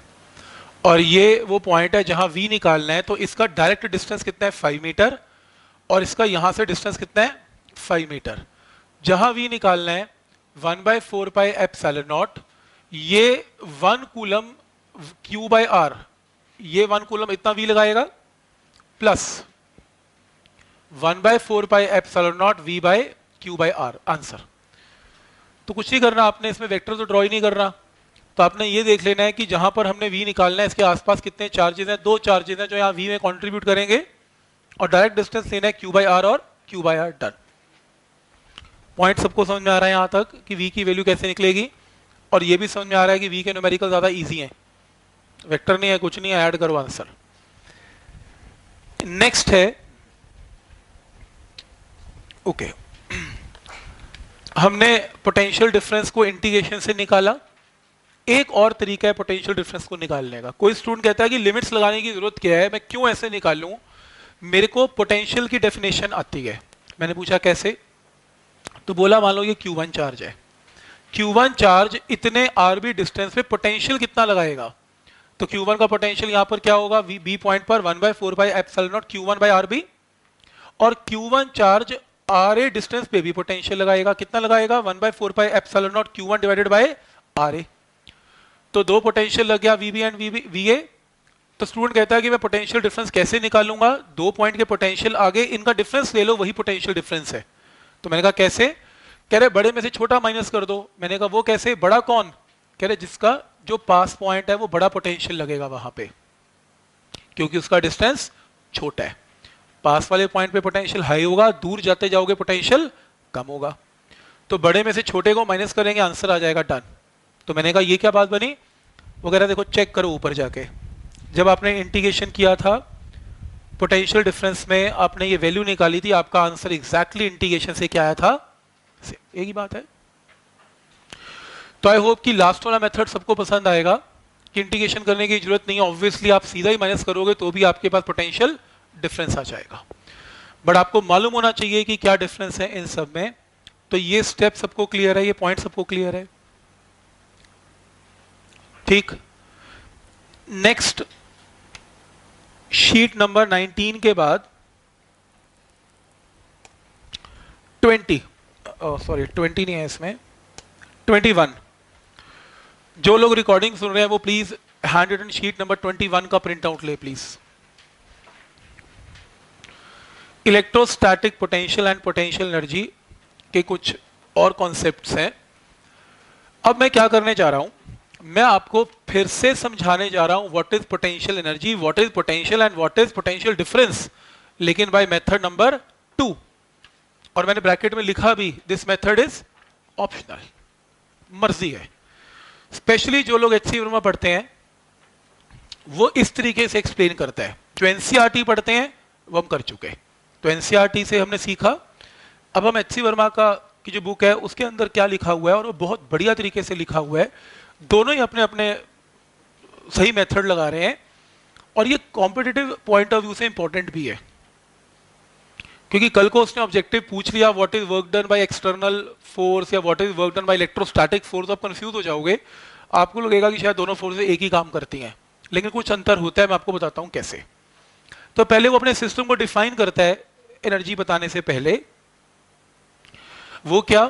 और ये वो पॉइंट है जहां v निकालना है। तो इसका डायरेक्ट डिस्टेंस कितना है, 5 मीटर, और इसका यहां से डिस्टेंस कितना है, 5 मीटर। जहां v निकालना है 1/4πε0, ये 1 कूलम q/r, ये 1 कूलम इतना v लगाएगा, प्लस 1/4πε0 v/q/r, आंसर। तो कुछ नहीं करना आपने, इसमें वेक्टर तो ड्रॉ ही नहीं करना, तो आपने ये देख लेना है कि जहां पर हमने v निकालना है इसके आसपास कितने चार्जेस हैं, 2 चार्जेस हैं जो यहाँ v में कंट्रीब्यूट करेंगे, और डायरेक्ट डिस्टेंस लेना है q/r और q/r, डन। पॉइंट सबको समझ में आ रहा है यहां तक कि v की वैल्यू कैसे निकलेगी, और ये भी समझ में आ रहा है कि v के न्यूमेरिकल ज्यादा ईजी है, वेक्टर नहीं है, कुछ नहीं है, ऐड करो आंसर। नेक्स्ट है, ओके, हमने पोटेंशियल डिफरेंस को इंटीग्रेशन से निकाला। एक और तरीका है पोटेंशियल डिफरेंस को निकालने का। कोई स्टूडेंट कहता है कि लिमिट्स लगाने की जरूरत क्या है, मैं क्यों ऐसे निकालूं, मेरे को पोटेंशियल की डेफिनेशन आती है। मैंने पूछा कैसे, तो बोला मान लो ये Q1 चार्ज है, Q1 चार्ज इतने RB डिस्टेंस पे पोटेंशियल कितना लगाएगा, तो Q1 का पोटेंशियल यहां पर क्या होगा, बी पॉइंट पर 1/4πε0 Q1 बाय RB, और Q1 चार्ज RA डिस्टेंस पे भी पोटेंशियल लगाएगा, कितना लगाएगा, 1/4πε0 Q1 डिवाइडेड बाय RA। तो दो पोटेंशियल लग गया VB एंड VA। तो स्टूडेंट कहता है कि मैं पोटेंशियल डिफरेंस कैसे निकालूंगा, दो पॉइंट के पोटेंशियल आगे इनका डिफरेंस ले लो, वही पोटेंशियल डिफरेंस है। तो मैंने कहा कैसे, कह रहे बड़े में से छोटा माइनस कर दो। मैंने कहा वो कैसे, बड़ा कौन, कह रहे जिसका जो पास पॉइंट है वो बड़ा पोटेंशियल लगेगा वहां पे, क्योंकि उसका डिस्टेंस छोटा है। पास वाले पॉइंट पे पोटेंशियल हाई होगा, दूर जाते जाओगे पोटेंशियल कम होगा। तो बड़े में से छोटे को माइनस करेंगे, आंसर आ जाएगा डन। तो मैंने कहा ये क्या बात बनी, वगैरह देखो चेक करो ऊपर जाके, जब आपने इंटीग्रेशन किया था पोटेंशियल डिफरेंस में आपने ये वैल्यू निकाली थी, आपका आंसर एग्जैक्टली इंटीग्रेशन से क्या आया था, एक ही बात है। तो आई होप कि लास्ट वाला मेथड सबको पसंद आएगा कि इंटीग्रेशन करने की जरूरत नहीं है, ऑब्वियसली आप सीधा ही माइनस करोगे तो भी आपके पास पोटेंशियल डिफरेंस आ जाएगा, बट आपको मालूम होना चाहिए कि क्या डिफरेंस है इन सब में। तो ये स्टेप सबको क्लियर है, ये पॉइंट सबको क्लियर है, ठीक। नेक्स्ट शीट नंबर 19 के बाद 20 नहीं है इसमें, 21। जो लोग रिकॉर्डिंग सुन रहे हैं वो please handwritten sheet number 21 का प्रिंट आउट ले please. Electrostatic potential and potential energy के कुछ और कॉन्सेप्ट्स हैं। अब मैं क्या करने जा रहा हूं, मैं आपको फिर से समझाने जा रहा हूं what is potential energy, what is potential and what is potential difference, लेकिन बाय मेथड नंबर 2। और मैंने ब्रैकेट में लिखा भी दिस मेथड इज ऑप्शनल, मर्जी है। स्पेशली जो लोग HC वर्मा पढ़ते हैं वो इस तरीके से एक्सप्लेन करता है। जो NCERT पढ़ते हैं वो हम कर चुके हैं, तो NCERT से हमने सीखा। अब हम HC वर्मा का की जो बुक है उसके अंदर क्या लिखा हुआ है, और वो बहुत बढ़िया तरीके से लिखा हुआ है। दोनों ही अपने अपने सही मेथड लगा रहे हैं, और ये कॉम्पिटिटिव पॉइंट ऑफ व्यू से इंपॉर्टेंट भी है, क्योंकि कल को उसने ऑब्जेक्टिव पूछ लिया what is work done by external force या what is work done by electrostatic force, आप कंफ्यूज हो जाओगे। आपको लगेगा कि शायद दोनों फोर्सेस एक ही काम करती हैं, लेकिन कुछ अंतर होता है, मैं आपको बताता हूं कैसे। तो पहले वो अपने सिस्टम को डिफाइन करता है एनर्जी बताने से पहले। वो क्या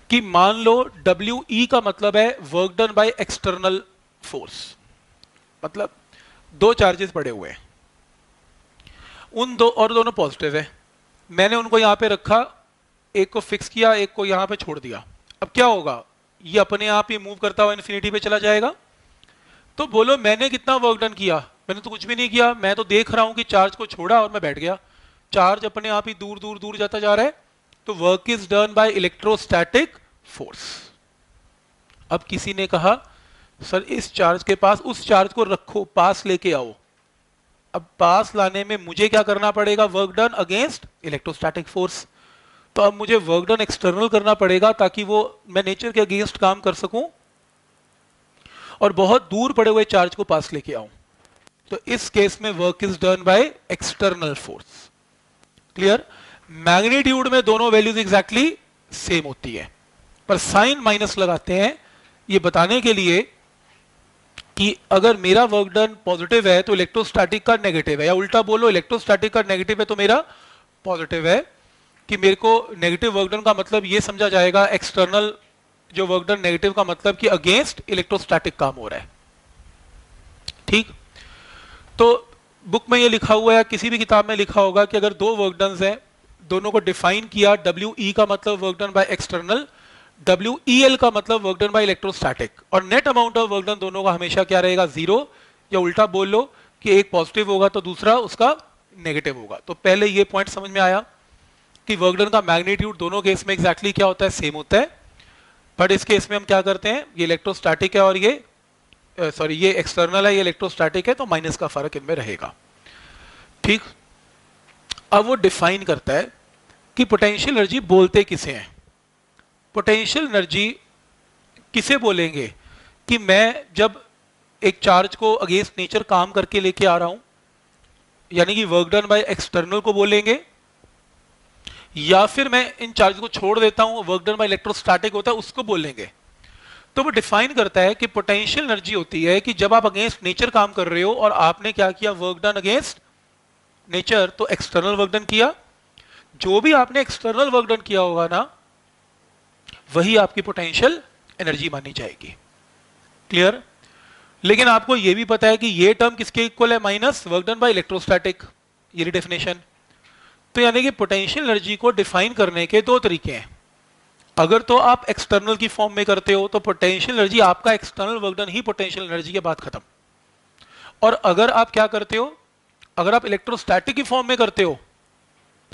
कि मान लो WE का मतलब है work done by external force, मतलब दो चार्जेस पड़े हुए हैं, उन दो और दोनों पॉजिटिव है। मैंने उनको यहां पे रखा, एक को फिक्स किया, एक को यहां पे छोड़ दिया। अब क्या होगा, ये अपने आप ही मूव करता हुआ इन्फिनिटी पे चला जाएगा। तो बोलो मैंने कितना वर्क डन किया, मैंने तो कुछ भी नहीं किया, मैं तो देख रहा हूं कि चार्ज को छोड़ा और मैं बैठ गया, चार्ज अपने आप ही दूर दूर दूर जाता जा रहा है। तो work is done by electrostatic force. अब किसी ने कहा सर इस चार्ज के पास उस चार्ज को रखो, पास लेके आओ। अब पास लाने में मुझे क्या करना पड़ेगा, work done against electrostatic force. तो अब मुझे वर्क डन एक्सटर्नल करना पड़ेगा ताकि वो मैं नेचर के अगेंस्ट काम कर सकूं और बहुत दूर पड़े हुए चार्ज को पास लेके आऊं। तो इस केस में work is done by external force. Clear. Magnitude में दोनों वैल्यूज एग्जैक्टली सेम होती है, पर साइन माइनस लगाते हैं ये बताने के लिए कि अगर मेरा वर्क डन पॉजिटिव है तो इलेक्ट्रोस्टैटिक का नेगेटिव है, या उल्टा बोलो इलेक्ट्रोस्टैटिक का नेगेटिव है तो मेरा पॉजिटिव है, कि मेरे को नेगेटिव वर्क डन का मतलब ये समझा जाएगा, एक्सटर्नल जो वर्क डन नेगेटिव का मतलब कि अगेंस्ट इलेक्ट्रोस्टैटिक काम हो रहा है। ठीक। तो बुक में ये लिखा हुआ है, किसी भी किताब में लिखा होगा कि अगर दो वर्क डन हैं, दोनों को डिफाइन किया, WE का मतलब work done by external, WEL का मतलब वर्क डन बाय इलेक्ट्रोस्टैटिक, और net amount of work done दोनों का हमेशा क्या रहेगा, जीरो, या उल्टा बोल लो कि एक पॉजिटिव होगा तो दूसरा उसका नेगेटिव होगा। तो पहले ये पॉइंट समझ में आया कि वर्क डन का मैग्नीट्यूड दोनों केस में एग्जैक्टली क्या होता है, सेम होता है। बट इस केस में हम क्या करते हैं, ये इलेक्ट्रोस्टैटिक है और ये ये एक्सटर्नल है, ये इलेक्ट्रोस्टैटिक है, तो माइनस का फर्क इनमें रहेगा। ठीक। अब वो डिफाइन करता है कि पोटेंशियल एनर्जी बोलते किसे हैं। पोटेंशियल एनर्जी किसे बोलेंगे कि मैं जब एक चार्ज को अगेंस्ट नेचर काम करके लेके आ रहा हूं, यानी कि वर्क डन बाय एक्सटर्नल को बोलेंगे, या फिर मैं इन चार्ज को छोड़ देता हूं, वर्क डन बाय इलेक्ट्रोस्टैटिक होता है, उसको बोलेंगे। तो वो डिफाइन करता है कि पोटेंशियल एनर्जी होती है कि जब आप अगेंस्ट नेचर काम कर रहे हो और आपने क्या किया, वर्क डन अगेंस्ट नेचर, तो एक्सटर्नल वर्क डन किया। जो भी आपने एक्सटर्नल वर्क डन किया होगा ना, वही आपकी पोटेंशियल एनर्जी मानी जाएगी। क्लियर? लेकिन आपको यह भी पता है कि ये टर्म किसके इक्वल है, minus work done by electrostatic, ये डेफिनेशन। तो यानी कि पोटेंशियल एनर्जी को डिफाइन करने के दो तरीके हैं। अगर तो आप एक्सटर्नल की फॉर्म में करते हो तो पोटेंशियल एनर्जी आपका एक्सटर्नल वर्क डन ही पोटेंशियल एनर्जी के बाद खत्म। और अगर आप क्या करते हो, अगर आप इलेक्ट्रोस्टैटिक की फॉर्म में करते हो,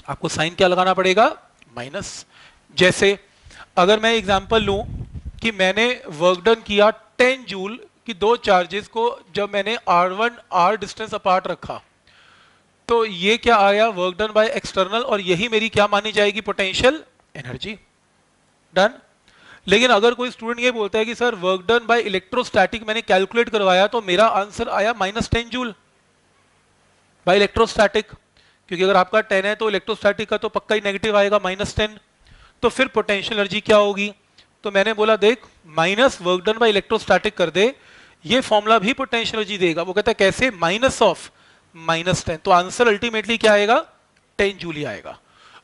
आपको साइन क्या लगाना पड़ेगा, माइनस। जैसे अगर मैं एग्जांपल लूं कि मैंने वर्क डन किया 10 जूल की दो चार्जेस को जब मैंने r1 r डिस्टेंस अपार्ट रखा, तो ये क्या आया, वर्क डन बाय एक्सटर्नल, और यही मेरी क्या मानी जाएगी, पोटेंशियल एनर्जी। डन। लेकिन अगर कोई स्टूडेंट ये बोलता है कि sir work done by electrostatic मैंने कैलकुलेट करवाया तो मेरा आंसर आया -10 जूल बाय इलेक्ट्रोस्टैटिक, क्योंकि अगर आपका 10 है तो इलेक्ट्रोस्टैटिक का तो पक्का ही नेगेटिव आएगा, -10। तो फिर पोटेंशियल एनर्जी क्या होगी, तो मैंने बोला देख minus work done by electrostatic कर दे, ये फॉर्मूला भी पोटेंशियल एनर्जी देगा। वो कहता है कैसे, माइनस ऑफ -10, तो आंसर अल्टीमेटली क्या आएगा, 10 जूल ही आएगा।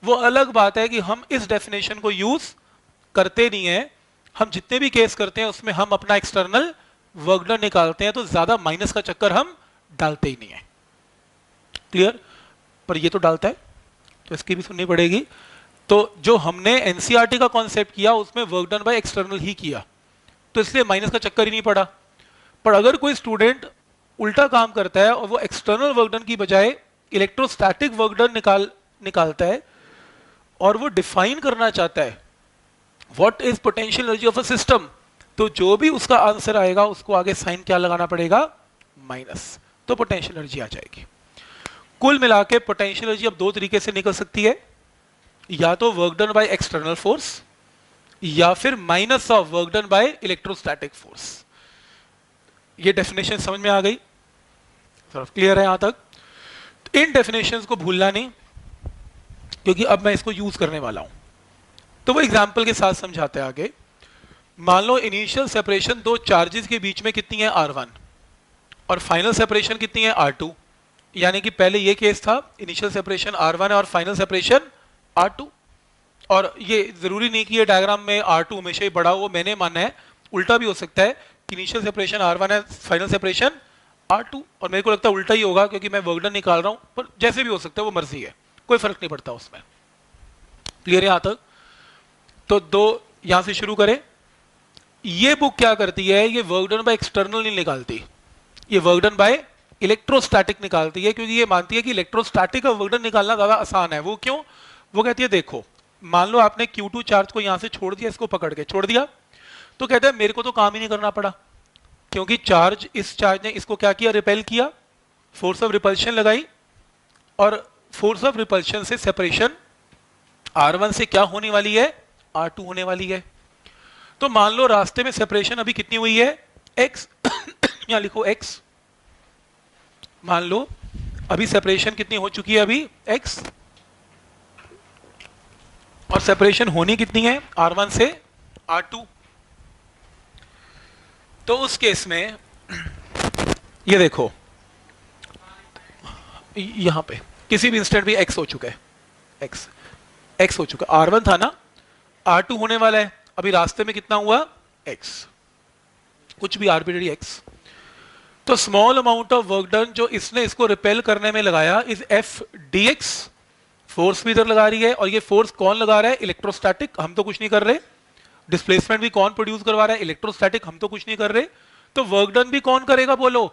वो अलग बात है कि हम इस डेफिनेशन को यूज करते नहीं है, हम जितने भी केस करते हैं उसमें हम अपना एक्सटर्नल वर्क डन निकालते हैं, तो ज्यादा माइनस का चक्कर हम डालते ही नहीं है। क्लियर? पर ये तो डालता है, तो इसकी भी सुननी पड़ेगी। तो जो हमने एनसीईआरटी का कॉन्सेप्ट किया उसमें वर्क डन बाय एक्सटर्नल ही किया, तो इसलिए माइनस का चक्कर ही नहीं पड़ा। पर अगर कोई स्टूडेंट उल्टा काम करता है और वो एक्सटर्नल वर्क डन की बजाय इलेक्ट्रोस्टैटिक वर्क डन निकालता है और वो डिफाइन करना चाहता है what is potential energy of a system, तो जो भी उसका आंसर आएगा उसको आगे साइन क्या लगाना पड़ेगा, माइनस, तो पोटेंशियल एनर्जी आ जाएगी। कुल मिला के पोटेंशियल एनर्जी अब दो तरीके से निकल सकती है, या तो work done by external force या फिर minus of work done by electrostatic force. ये डेफिनेशन समझ में आ गई, सिर्फ क्लियर है यहां तक? इन डेफिनेशंस को भूलना नहीं, क्योंकि अब मैं इसको यूज करने वाला हूं। तो वो एग्जांपल के साथ समझाते हैं आगे। मान लो इनिशियल सेपरेशन दो चार्जेस के बीच में कितनी है, r1, और फाइनल सेपरेशन कितनी है, r2। यानी कि पहले ये केस था, इनिशियल सेपरेशन r1 है और फाइनल सेपरेशन r2। और ये जरूरी नहीं कि ये डायग्राम में r2 हमेशा ही बड़ा हो, मैंने माना है उल्टा भी हो सकता है कि इनिशियल सेपरेशन r1 है, फाइनल सेपरेशन r2, और मेरे को लगता है उल्टा ही होगा क्योंकि मैं वर्क डन निकाल रहा हूं, पर जैसे भी हो सकता है वो मर्जी है, कोई फर्क नहीं पड़ता उसमें। क्लियर है यहां तक? तो दो यहां से शुरू करें। ये बुक क्या करती है, ये वर्क डन बाय एक्सटर्नल नहीं निकालती, ये वर्क डन बाय इलेक्ट्रोस्टैटिक निकालती है, क्योंकि ये मानती है कि इलेक्ट्रोस्टैटिक का वर्क डन निकालना ज्यादा आसान है। वो क्यों? वो कहती है देखो मान लो आपने Q2 चार्ज को यहां से छोड़ दिया, इसको पकड़ के छोड़ दिया, तो कहता है मेरे को तो काम ही नहीं करना पड़ा, क्योंकि चार्ज, इस चार्ज ने इसको क्या किया, रिपेल किया, फोर्स ऑफ रिपल्शन लगाई, और फोर्स ऑफ रिपल्शन से सेपरेशन r1 से क्या होने वाली है, r2 होने वाली है। तो मान लो रास्ते में सेपरेशन अभी कितनी हुई है, x, यहां लिखो x। मान लो अभी सेपरेशन कितनी हो चुकी है, अभी x, और सेपरेशन होनी कितनी है, r1 से r2। तो उस केस में ये देखो यहां पे किसी भी इंस्टेंट भी x हो चुका है, x हो चुका, r1 था ना, r2 होने वाला है, अभी रास्ते में कितना हुआ, x, कुछ भी आर्बिट्ररी x। तो small amount of work done जो इसने इसको रिपेल करने में लगाया इज f dx, फोर्स भी इधर लगा रही है, और ये फोर्स कौन लगा रहा है, इलेक्ट्रोस्टैटिक, हम तो कुछ नहीं कर रहे। डिस्प्लेसमेंट भी कौन प्रोड्यूस करवा रहा है, इलेक्ट्रोस्टैटिक, हम तो कुछ नहीं कर रहे। तो वर्क डन भी कौन करेगा, बोलो,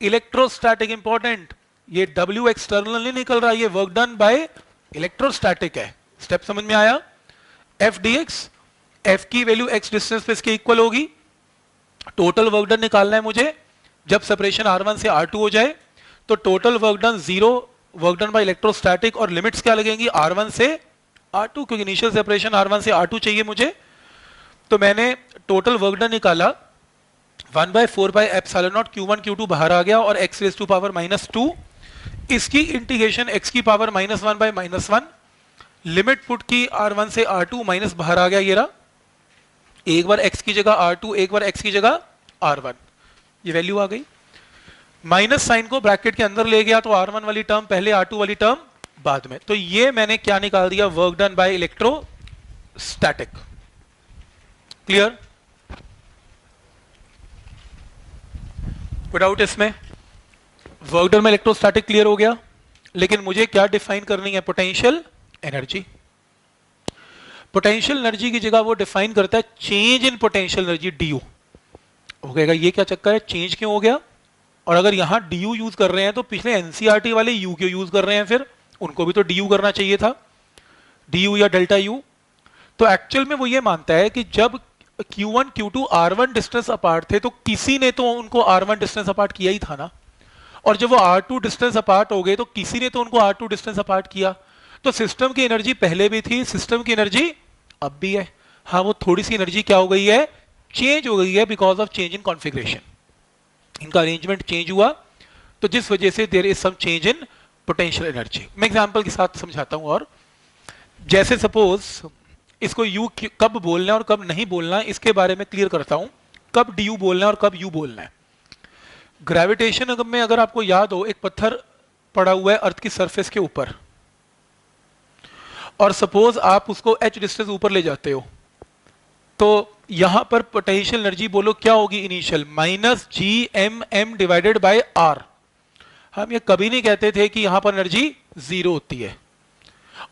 इलेक्ट्रोस्टैटिक। इंपॉर्टेंट, ये W एक्सटर्नल नहीं निकल रहा, ये वर्क डन बाय इलेक्ट्रोस्टैटिक है। स्टेप समझ में आया? f dx, f की वैल्यू x डिस्टेंस पे इसके इक्वल होगी, टोटल वर्क डन निकालना है मुझे जब सेपरेशन r1 से r2 हो जाए, तो total work done 0, work done by electrostatic, और लिमिट्स क्या लगेंगी, r1 से r2, क्योंकि इनिशियल सेपरेशन r1 से r2 चाहिए मुझे। तो मैंने टोटल वर्क डन निकाला, 1/4πε0 q1 q2 बाहर आ गया, और x raised to power -2, इसकी इंटीग्रेशन x की पावर -1/-1, लिमिट पुट की R1 से R2 माइनस बाहर आ गया, ये रहा, एक बार x की जगह R2, एक बार x की जगह R1, ये वैल्यू आ गई। माइनस साइन को ब्रैकेट के अंदर ले गया तो R1 वाली टर्म पहले, R2 वाली टर्म बाद में। तो ये मैंने क्या निकाल दिया, work done by electrostatic. Clear? कोई डाउट इसमें? वर्क डन में इलेक्ट्रोस्टैटिक क्लियर हो गया। लेकिन मुझे क्या डिफाइन करनी है, पोटेंशियल एनर्जी। पोटेंशियल एनर्जी की जगह वो डिफाइन करता है change in potential energy, D हो गएगा। ये क्या चक्कर है, चेंज क्यों हो गया? और अगर यहां डी यूज कर रहे हैं तो पिछले एनसीईआरटी वाले यू क्यों यूज कर रहे हैं, फिर उनको भी तो डी करना चाहिए था, डी या डेल्टा यू। तो एक्चुअल में वो ये मानता है कि जब Q1 Q2 R1 distance apart थे तो किसी ने तो उनको R1 डिस्टेंस अपार्ट किया ही था ना, और जब वो R2 डिस्टेंस अपार्ट हो गए तो किसी ने तो उनको R2 डिस्टेंस अपार्ट किया। तो सिस्टम की एनर्जी पहले भी थी, सिस्टम की एनर्जी अब भी है। हाँ, वो थोड़ी सी एनर्जी क्या हो गई है, चेंज हो गई है because of change in configuration. इनका अरेंजमेंट चेंज हुआ तो जिस वजह से there is some change in potential energy. मैं एग्जांपल के साथ समझाता हूं। और जैसे सपोज इसको यू कब बोलना है और कब नहीं बोलना है इसके बारे में क्लियर करता हूं, कब डी यू बोलना है और कब यू बोलना है। ग्रेविटेशन में अगर आपको याद हो, एक पत्थर पड़ा हुआ है अर्थ की सरफेस के ऊपर, और सपोज आप उसको h डिस्टेंस ऊपर ले जाते हो, तो यहां पर पोटेंशियल एनर्जी बोलो क्या होगी initial, minus G M M divided by R. हम ये कभी नहीं कहते थे कि यहां पर एनर्जी जीरो होती है,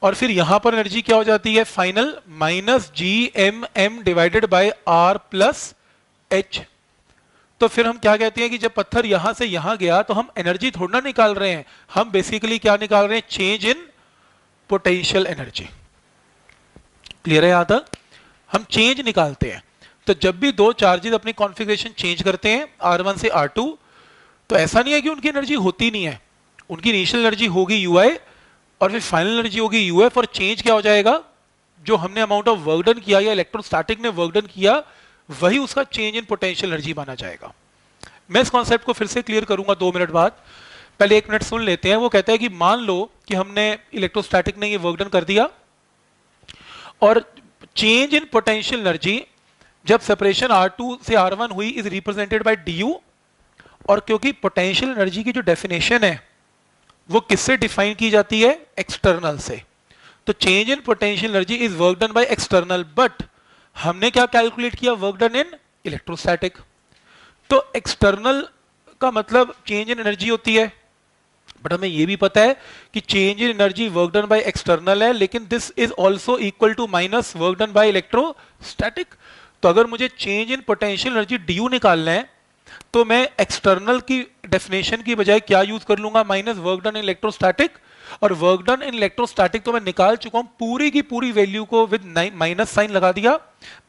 और फिर यहां पर एनर्जी क्या हो जाती है final, minus G M M divided by R plus H. तो फिर हम क्या कहते हैं कि जब पत्थर यहां से यहां गया तो हम एनर्जी थोड़ा ना निकाल रहे हैं, हम बेसिकली क्या निकाल रहे हैं, change in potential energy. Clear है? यहां तक हम चेंज निकालते हैं। तो जब भी दो चार्जेस अपनी कॉन्फ़िगरेशन चेंज करते हैं R1 से R2, तो ऐसा नहीं है कि उनकी एनर्जी होती नहीं है, उनकी इनिशियल एनर्जी होगी UI और फिर फाइनल एनर्जी होगी UF, और चेंज क्या हो जाएगा, जो हमने अमाउंट ऑफ वर्क डन किया या इलेक्ट्रोस्टैटिक ने वर्क डन किया वही उसका चेंज इन पोटेंशियल एनर्जी माना जाएगा। मैं इस कॉन्सेप्ट को फिर से क्लियर करूंगा 2 मिनट बाद, पहले 1 मिनट सुन लेते हैं। वो कहता है कि मान लो कि हमने इलेक्ट्रोस्टैटिक ने ये वर्क डन कर दिया और चेंज इन पोटेंशियल एनर्जी जब सेपरेशन R2 से R1 हुई इज रिप्रेजेंटेड बाय du, और क्योंकि पोटेंशियल एनर्जी की जो डेफिनेशन है वो किससे डिफाइन की जाती है, एक्सटर्नल से, तो change in potential energy is work done by external. But हमने क्या कैलकुलेट किया, वर्क डन इन इलेक्ट्रोस्टैटिक। तो एक्सटर्नल का मतलब चेंज इन एनर्जी होती है, बट हमें यह भी पता है कि change in energy work done by external है, लेकिन this is also equal to minus work done by electrostatic. तो अगर मुझे change in potential energy due निकालना है तो मैं एक्सटर्नल की डेफिनेशन की बजाय क्या यूज कर लूंगा, माइनस वर्क डन इन इलेक्ट्रोस्टैटिक। और वर्क डन इन इलेक्ट्रोस्टैटिक तो मैं निकाल चुका हूं, पूरी की पूरी वैल्यू को विद माइनस साइन लगा दिया,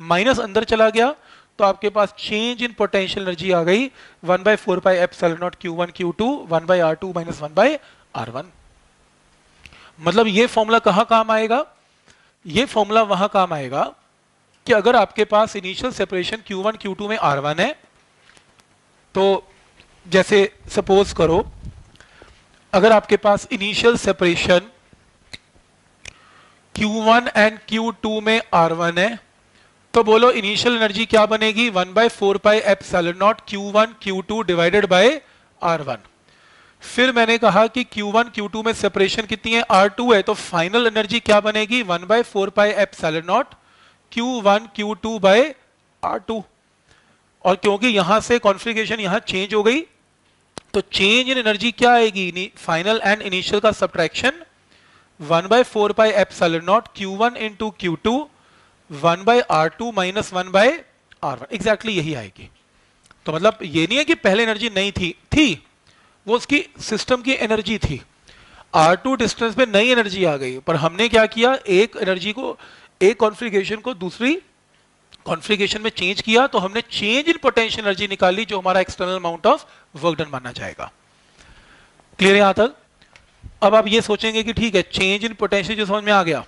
माइनस अंदर चला गया, तो आपके पास चेंज इन पोटेंशियल एनर्जी आ गई 1/4 pi epsilon naught Q1 Q2 1/R2 minus 1/R1। मतलब ये फॉर्मूला कहां काम आएगा, ये फॉर्मूला वहां काम आएगा कि अगर आपके पास इनिशियल सेपरेशन Q1 Q2 में R1 है, तो जैसे सपोज करो अगर आपके पास initial separation Q1 and Q2 में R1 है, तो बोलो इनिशियल एनर्जी क्या बनेगी, 1/4 pi epsilon naught Q1 Q2 divided by R1। फिर मैंने कहा कि Q1 Q2 में सेपरेशन कितनी है, R2 है, तो फाइनल एनर्जी क्या बनेगी, 1/4 pi epsilon naught Q1 Q2 bye R2। और क्योंकि यहां से कॉन्फ़िगरेशन यहां चेंज हो गई तो चेंज इन एनर्जी क्या आएगी, फाइनल एंड इनिशियल का subtraction 1/4 pi epsilon naught Q1 into Q2 1/R2 minus 1/R1, exactly यही आएगी। तो मतलब ये नहीं है कि पहले एनर्जी नहीं थी, वो उसकी सिस्टम की एनर्जी थी, R2 डिस्टेंस पे नई एनर्जी आ गई, पर हमने क्या किया, एक एनर्जी को, एक कॉन्फ़िगरेशन को दूसरी कॉन्फ़िगरेशन में चेंज किया, तो हमने चेंज इन पोटेंशियल एनर्जी निकाली जो हमारा external amount of work done माना जाएगा। क्लियर है यहां तक? अब आप ये सोचेंगे कि ठीक है चेंज इन पोटेंशियल जो समझ में आ गया,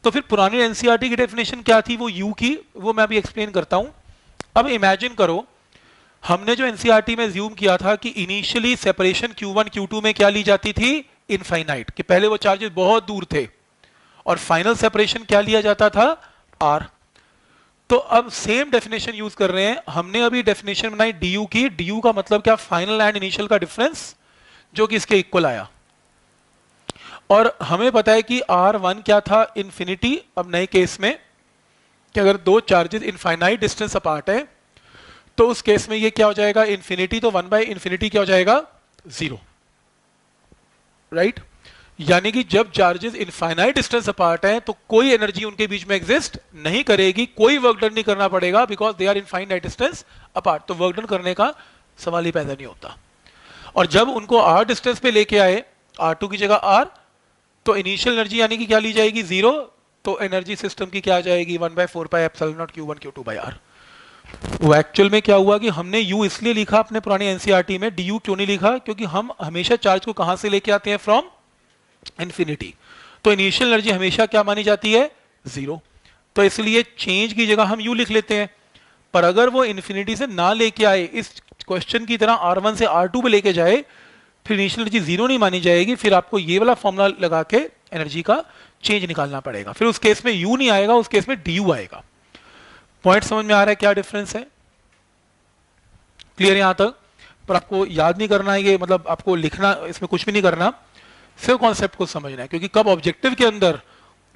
तो फिर पुरानी एनसीईआरटी की डेफिनेशन क्या थी, वो यू की, वो मैं अभी एक्सप्लेन करता हूं। अब इमेजिन करो हमने जो एनसीईआरटी में ज्यूम किया था कि इनिशियली सेपरेशन Q1 Q2 में क्या ली जाती थी, इनफाइनाइट, कि पहले वो चार्जेस बहुत दूर थे और फाइनल सेपरेशन क्या लिया जाता था, आर। तो अब सेम डेफिनेशन यूज कर रहे हैं, हमने अभी डेफिनेशन बनाई डी की, डी का मतलब क्या, फाइनल एंड इनिशियल का डिफरेंस जो कि इसके इक्वल आया। और हमें पता है कि R1 क्या था, इंफिनिटी। अब नए केस में कि अगर दो चार्जेस इनफाइनाइट डिस्टेंस अपार्ट है तो उस केस में ये क्या हो जाएगा, इंफिनिटी, तो 1/इंफिनिटी क्या हो जाएगा, 0, राइट। यानी कि जब चार्जेस इनफाइनाइट डिस्टेंस अपार्ट हैं तो कोई एनर्जी उनके बीच में एग्जिस्ट नहीं करेगी, कोई वर्क डन नहीं करना पड़ेगा, because they are infinite distance apart. तो वर्क डन करने का सवाल ही पैदा नहीं होता। और जब उनको r डिस्टेंस पे लेके आए, R2 की जगह r, तो इनिशियल एनर्जी यानी कि क्या ली जाएगी, 0। तो एनर्जी सिस्टम की क्या आ जाएगी, 1/4πε0 Q1 Q2/r। वो एक्चुअल में क्या हुआ कि हमने u इसलिए लिखा अपने पुरानी एनसीईआरटी में, du क्यों नहीं लिखा, क्योंकि हम हमेशा चार्ज को कहां से लेके आते हैं, फ्रॉम इंफिनिटी। तो इनिशियल एनर्जी हमेशा क्या मानी जाती है, 0। तो इसलिए चेंज की जगह हम u लिख लेते हैं। पर अगर वो इंफिनिटी से ना लेके आए, इस क्वेश्चन की तरह R1 से R2 पे लेके जाए, फिर इनिशियल एनर्जी 0 नहीं मानी जाएगी, फिर आपको ये वाला फॉर्मूला लगा के एनर्जी का चेंज निकालना पड़ेगा। फिर उस केस में u नहीं आएगा, उस केस में du आएगा। पॉइंट समझ में आ रहा है क्या डिफरेंस है, क्लियर यहां तक। पर आपको याद नहीं करना है ये, मतलब आपको लिखना, इसमें कुछ भी नहीं करना, सिर्फ कॉन्सेप्ट को समझना है। क्योंकि कब ऑब्जेक्टिव के अंदर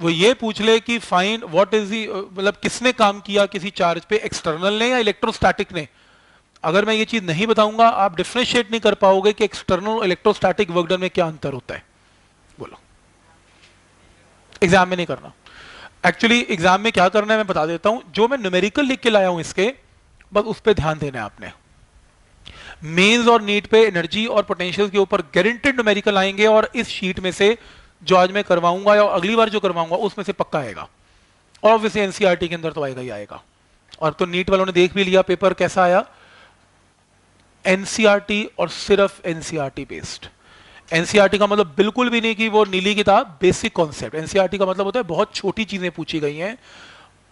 वो ये पूछ ले कि फाइंड व्हाट इज दी, मतलब किसने काम किया किसी चार्ज पे, एक्सटर्नल ने या इलेक्ट्रोस्टैटिक ने, अगर मैं ये चीज नहीं बताऊंगा आप डिफरेंशिएट नहीं कर पाओगे कि एक्सटर्नल और इलेक्ट्रोस्टैटिक वर्क डन में क्या अंतर होता है। बोलो, एग्जाम में नहीं करना। एक्चुअली एग्जाम में क्या करना है मैं बता देता हूं, जो मैं न्यूमेरिकल लिख के लाया हूं इसके, बस उस पर ध्यान देना है आपने। मेंस और नीट पे एनर्जी और पोटेंशियल के ऊपर गारंटेड न्यूमेरिकल आएंगे, और इस शीट में से जो आज मैं करवाऊंगा या अगली बार जो करवाऊंगा उसमें से पक्का आएगा। और ऑब्वियसली एनसीईआरटी के अंदर तो आएगा ही आएगा। और तो नीट वालों ने देख भी लिया पेपर कैसा आया, एनसीईआरटी और सिर्फ एनसीईआरटी बेस्ड। एनसीईआरटी का मतलब बिल्कुल भी नहीं कि वो नीली किताब, बेसिक कॉन्सेप्ट। एनसीईआरटी का मतलब होता है बहुत छोटी चीजें पूछी गई हैं,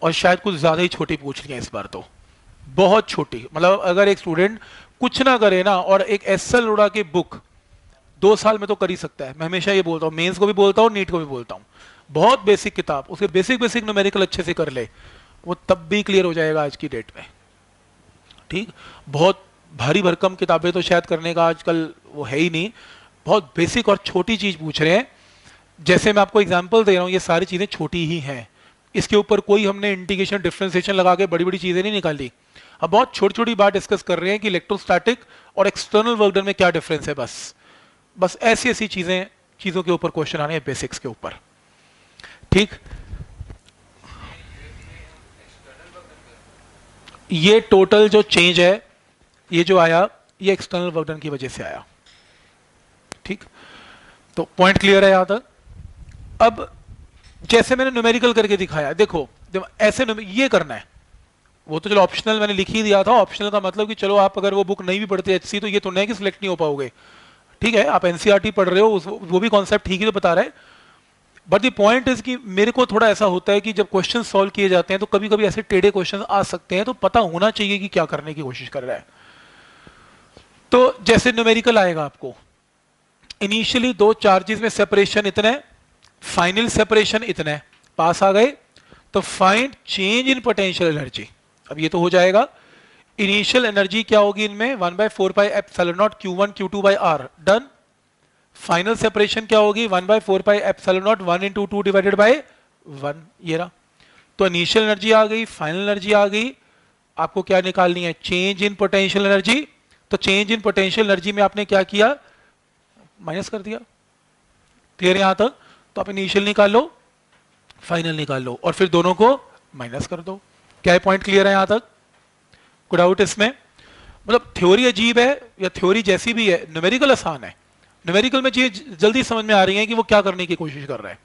और शायद कुछ ज्यादा ही छोटी पूछ ली है इस बार, तो बहुत छोटी। मतलब अगर एक स्टूडेंट कुछ ना करे ना, और एक एसएल लोड़ा की बुक 2 साल में तो कर ही सकता है। मैं हमेशा ये बोलता हूँ, मेंस को भी बोलता हूँ, नीट को भी बोलता हूँ, बहुत बेसिक किताब, उसके बेसिक बेसिक न्यूमेरिकल अच्छे से कर ले, वो तब भी क्लियर हो जाएगा आज की डेट में, ठीक। बहुत भारी भरकम किताबें तो शायद करने का आजकल वो है ही नहीं, बहुत बेसिक और छोटी चीज पूछ रहे हैं। जैसे मैं आपको एग्जांपल दे रहा हूँ, ये सारी चीजें छोटी ही हैं, इसके ऊपर कोई हमने इंटीग्रेशन डिफरेंशिएशन लगा के बड़ी बड़ी चीजें नहीं निकाली। अब बहुत छोटी छोटी बात डिस्कस कर रहे हैं कि इलेक्ट्रोस्टैटिक और एक्सटर्नल वर्क डन में क्या डिफरेंस है। बस ऐसी ऐसी चीजों के ऊपर क्वेश्चन आने हैं, बेसिक्स के ऊपर, ठीक। ये टोटल जो चेंज है, ये जो आया, ये एक्सटर्नल वर्क डन की वजह से आया, ठीक। तो पॉइंट क्लियर है यहां तक। अब जैसे मैंने न्यूमेरिकल करके दिखाया, देखो ऐसे ये करना है, वो तो चलो ऑप्शनल मैंने लिख ही दिया था। ऑप्शनल का मतलब कि चलो आप अगर वो बुक नहीं भी पढ़ते एचसी, तो ये तो नहीं कि सिलेक्ट नहीं हो पाओगे, ठीक है। आप एनसीईआरटी पढ़ रहे हो, वो भी कॉन्सेप्ट ठीक ही तो बता रहे हैं। बट द पॉइंट इज कि मेरे को थोड़ा ऐसा होता है कि जब क्वेश्चन सॉल्व किए जाते हैं तो कभी कभी ऐसे टेढ़े क्वेश्चन आ सकते हैं, तो पता होना चाहिए कि क्या करने की कोशिश कर रहा है। तो जैसे न्यूमेरिकल आएगा आपको, इनिशियली दो चार्जेस में सेपरेशन इतने, फाइनल सेपरेशन इतने, पास आ गए, तो find change in potential energy. अब ये तो हो जाएगा, इनिशियल एनर्जी क्या होगी इनमें, 1/4πε0 Q1 Q2/r, done. Final separation क्या होगी, 1/4πε0 1 × 2 / 1, ये रहा। तो इनिशियल एनर्जी आ गई, फाइनल एनर्जी आ गई, आपको क्या निकालनी है, चेंज इन पोटेंशियल एनर्जी। तो चेंज इन पोटेंशियल एनर्जी में आपने क्या किया, माइनस कर दिया, क्लियर यहां तक। तो आप इनिशियल निकाल लो, फाइनल निकाल लो, और फिर दोनों को माइनस कर दो। क्या पॉइंट क्लियर है यहां तक, कोई डाउट इसमें। मतलब थ्योरी अजीब है या थ्योरी जैसी भी है, न्यूमेरिकल आसान है। न्यूमेरिकल में चीज जल्दी समझ में आ रही है कि वो क्या करने की कोशिश कर रहा है,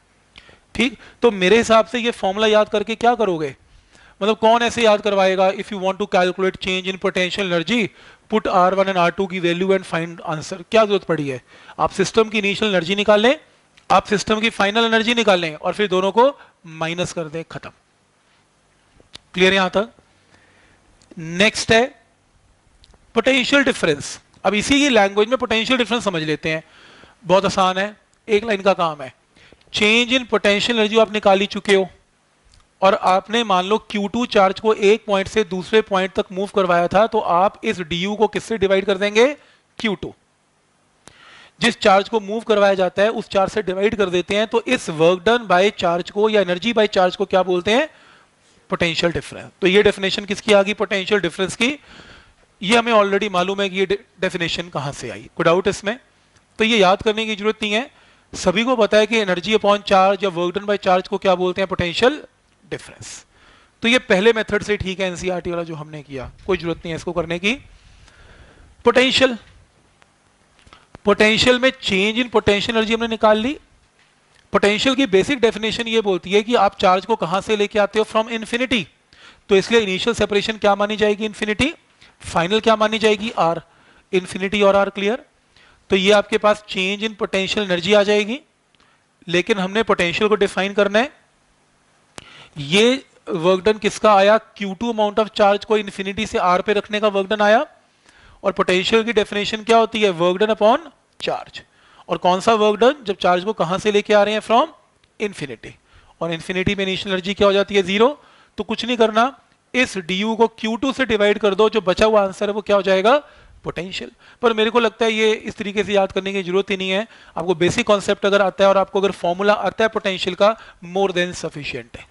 ठीक। तो मेरे हिसाब से ये फॉर्मूला याद करके क्या करोगे, मतलब कौन ऐसे याद करवाएगा, if you want to calculate change in potential energy, put R1 and R2 की वैल्यू एंड फाइंड आंसर। क्या जरूरत पड़ी है, आप सिस्टम की इनिशियल एनर्जी निकाल लें, आप सिस्टम की फाइनल एनर्जी निकाल लें, और फिर दोनों को माइनस कर दें, खत्म। क्लियर यहां तक। नेक्स्ट है पोटेंशियल डिफरेंस। अब इसी की लैंग्वेज में पोटेंशियल डिफरेंस समझ लेते हैं, बहुत आसान है, एक लाइन का काम है। चेंज इन पोटेंशियल एनर्जी आप निकाल ही चुके हो, और आपने मान लो Q2 चार्ज को एक पॉइंट से दूसरे पॉइंट तक मूव करवाया था, तो आप इस du को किससे डिवाइड कर देंगे? Q2। जिस चार्ज को मूव करवाया जाता है उस चार्ज से डिवाइड कर देते हैं, तो इस वर्क डन बाय चार्ज को या एनर्जी बाय चार्ज को क्या बोलते हैं? Potential difference. तो ये डेफिनेशन किसकी आ गई? पोटेंशियल डिफरेंस की। ये हमें ऑलरेडी मालूम है कि ये डेफिनेशन कहां से आई, कोई डाउट इसमें? तो ये याद करने की जरूरत नहीं है, सभी को पता है कि एनर्जी अपॉन चार्ज या वर्क डन बाय चार्ज को क्या बोलते हैं? Potential difference. तो ये पहले मेथड से ठीक है, एनसीईआरटी वाला जो हमने किया, कोई जरूरत नहीं है इसको करने की। पोटेंशियल, पोटेंशियल में चेंज इन पोटेंशियल एनर्जी हमने निकाल ली। पोटेंशियल की बेसिक डेफिनेशन ये बोलती है कि आप चार्ज को कहां से लेके आते हो? From infinity. तो इसलिए इनिशियल सेपरेशन क्या मानी जाएगी? इन्फिनिटी। फाइनल क्या मानी जाएगी? आर। इन्फिनिटी और आर, क्लियर? तो ये आपके पास चेंज इन पोटेंशियल एनर्जी आ जाएगी, लेकिन हमने पोटेंशियल को डिफाइन करना है। ये वर्क डन किसका आया? Q2 अमाउंट ऑफ चार्ज को इन्फिनिटी से आर पे रखने का वर्क डन आया। और पोटेंशियल की डेफिनेशन क्या होती है? Work done upon charge. और कौन सा वर्क डन? जब चार्ज को कहां से लेके आ रहे हैं? From infinity. और इन्फिनिटी में इनिशियल एनर्जी क्या हो जाती है? जीरो। तो कुछ नहीं करना, इस du को Q2 से डिवाइड कर दो, जो बचा हुआ आंसर है वो क्या हो जाएगा? पोटेंशियल। पर मेरे को लगता है ये इस तरीके से याद करने की जरूरत ही नहीं है, आपको बेसिक कॉन्सेप्ट अगर आता है और आपको अगर फॉर्मूला आता है पोटेंशियल का, मोर देन सफिशिएंट है।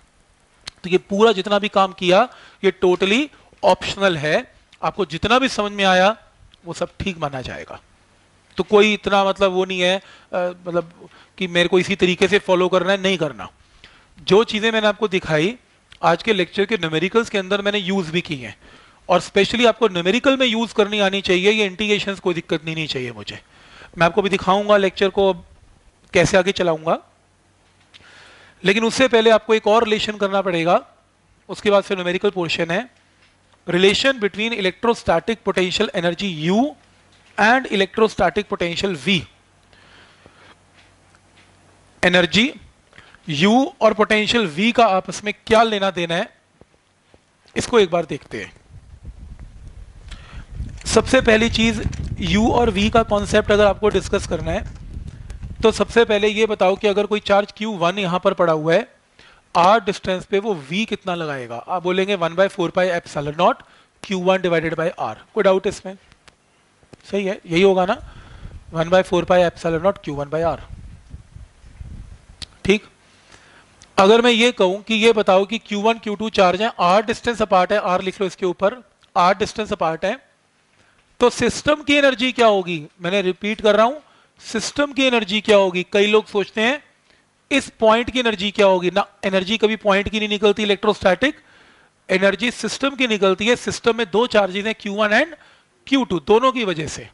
तो ये पूरा जितना भी काम किया ये टोटली ऑप्शनल है, आपको जितना भी समझ में आया वो सब ठीक माना जाएगा। तो कोई इतना मतलब वो नहीं है मतलब कि मेरे को इसी तरीके से फॉलो करना है, नहीं करना। जो चीजें मैंने आपको दिखाई आज के लेक्चर के न्यूमेरिकल्स के अंदर मैंने यूज भी की हैं, और स्पेशली आपको न्यूमेरिकल में यूज करनी आनी चाहिए। ये इंटीग्रेशंस कोई दिक्कत नहीं चाहिए मुझे। मैं आपको भी दिखाऊंगा लेक्चर को कैसे आगे चलाऊंगा, लेकिन उससे पहले आपको एक और रिलेशन करना पड़ेगा, उसके बाद फिर न्यूमेरिकल पोर्शन है। Relation between electrostatic potential energy U and electrostatic potential V। Energy U और पोटेंशियल V का आपस में क्या लेना देना है, इसको एक बार देखते हैं। सबसे पहली चीज, U और V का कॉन्सेप्ट अगर आपको डिस्कस करना है तो सबसे पहले ये बताओ कि अगर कोई चार्ज Q1 यहां पर पड़ा हुआ है, R डिस्टेंस पे वो V कितना लगाएगा? आप बोलेंगे 1/4 pi epsilon naught Q1 divided by R। कोई डाउट इसमें? सही है, यही होगा ना, 1/4 pi epsilon naught Q1 by R। ठीक। अगर मैं ये कहूं कि ये बताओ कि Q1 Q2 चार्ज है, R डिस्टेंस अपार्ट है, R लिख लो इसके ऊपर, R डिस्टेंस अपार्ट है, तो सिस्टम की एनर्जी क्या होगी? मैंने रिपीट कर रहा हूं, सिस्टम की एनर्जी क्या होगी? कई लोग सोचते हैं इस पॉइंट की एनर्जी क्या होगी ना, एनर्जी कभी पॉइंट की नहीं निकलती, इलेक्ट्रोस्टैटिक एनर्जी सिस्टम की निकलती है। सिस्टम में दो चार्जेस हैं Q1 एंड Q2, दोनों की वजह से।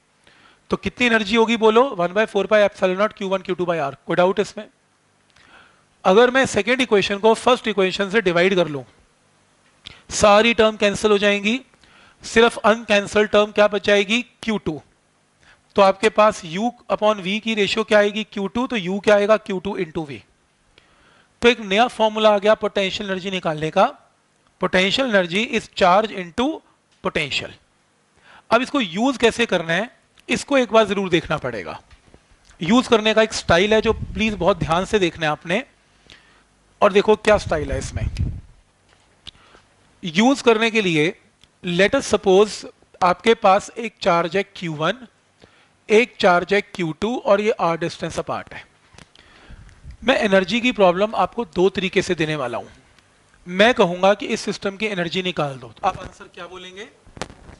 तो कितनी एनर्जी होगी बोलो? 1/4 pi epsilon naught Q1 Q2 by R। कोई डाउट इसमें? अगर मैं सेकेंड इक्वेशन को फर्स्ट इक्वेशन से डिवाइड कर लूं, सारी टर्म कैंसिल हो जाएंगी, सिर्फ अनकैंसल टर्म क्या बचाएगी? Q2। तो आपके पास U अपॉन V की रेशियो क्या आएगी? Q2। तो U क्या आएगा? Q2 into V। तो एक नया फॉर्मूला आ गया पोटेंशियल एनर्जी निकालने का। Potential energy is charge into potential. अब इसको यूज कैसे करना है, इसको एक बार जरूर देखना पड़ेगा। यूज करने का एक स्टाइल है जो प्लीज बहुत ध्यान से देखना है आपने, और देखो क्या स्टाइल है इसमें। यूज करने के लिए लेट अस सपोज आपके पास एक चार्ज है Q1, एक चार्ज है Q2 और ये R डिस्टेंस अपार्ट है। मैं एनर्जी की प्रॉब्लम आपको दो तरीके से देने वाला हूं। मैं कहूंगा कि इस सिस्टम की एनर्जी निकाल दो, तो आप आंसर क्या बोलेंगे?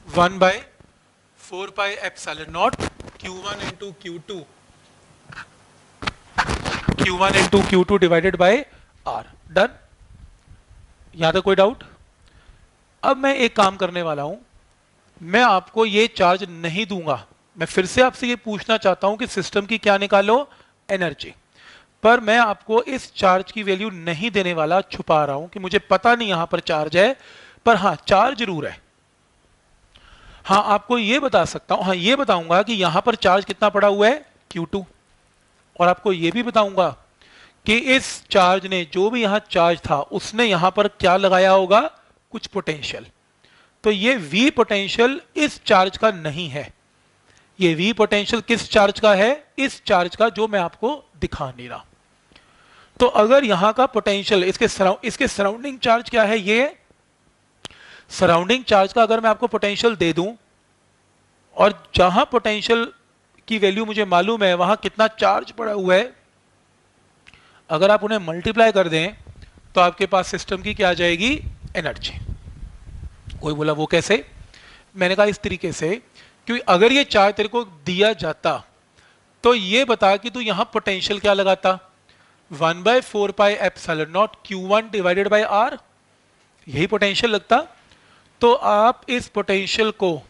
1/4 pi epsilon naught Q1 into Q2 divided by R। Done? यहां तक कोई डाउट? अब मैं एक काम करने वाला हूं, मैं आपको ये चार्ज नहीं दूंगा। मैं फिर से आपसे ये पूछना चाहता हूं कि सिस्टम की क्या निकालो? एनर्जी। पर मैं आपको इस चार्ज की वैल्यू नहीं देने वाला, छुपा रहा हूं कि मुझे पता नहीं यहां पर चार्ज है, पर हां चार्ज जरूर है। हां आपको ये बता सकता हूं, हां ये बताऊंगा कि यहां पर चार्ज कितना पड़ा हुआ है? Q2। और आपको ये भी बताऊंगा कि इस चार्ज ने, जो भी यहां चार्ज था, उसने यहां पर क्या लगाया होगा? कुछ पोटेंशियल। तो ये V पोटेंशियल इस चार्ज का नहीं है। ये V पोटेंशियल किस चार्ज का है? इस चार्ज का, जो मैं आपको दिखा नहीं रहा। तो अगर यहां का पोटेंशियल इसके सराउंडिंग चार्ज क्या है, ये सराउंडिंग चार्ज का अगर मैं आपको पोटेंशियल दे दूं और जहां पोटेंशियल की वैल्यू मुझे मालूम है वहां कितना चार्ज पड़ा हुआ है, अगर आप उन्हें मल्टीप्लाई कर दें तो आपके पास सिस्टम की क्या आ जाएगी, एनर्जी। कोई बोला वो कैसे? मैंने कहा इस तरीके से, क्योंकि अगर ये चार्ज तेरे को दिया जाता तो ये बता कि तू यहां पोटेंशियल क्या लगाता, 1/4πε0 Q1 डिवाइडेड बाई R, यही पोटेंशियल लगता। तो आप इस पोटेंशियल को,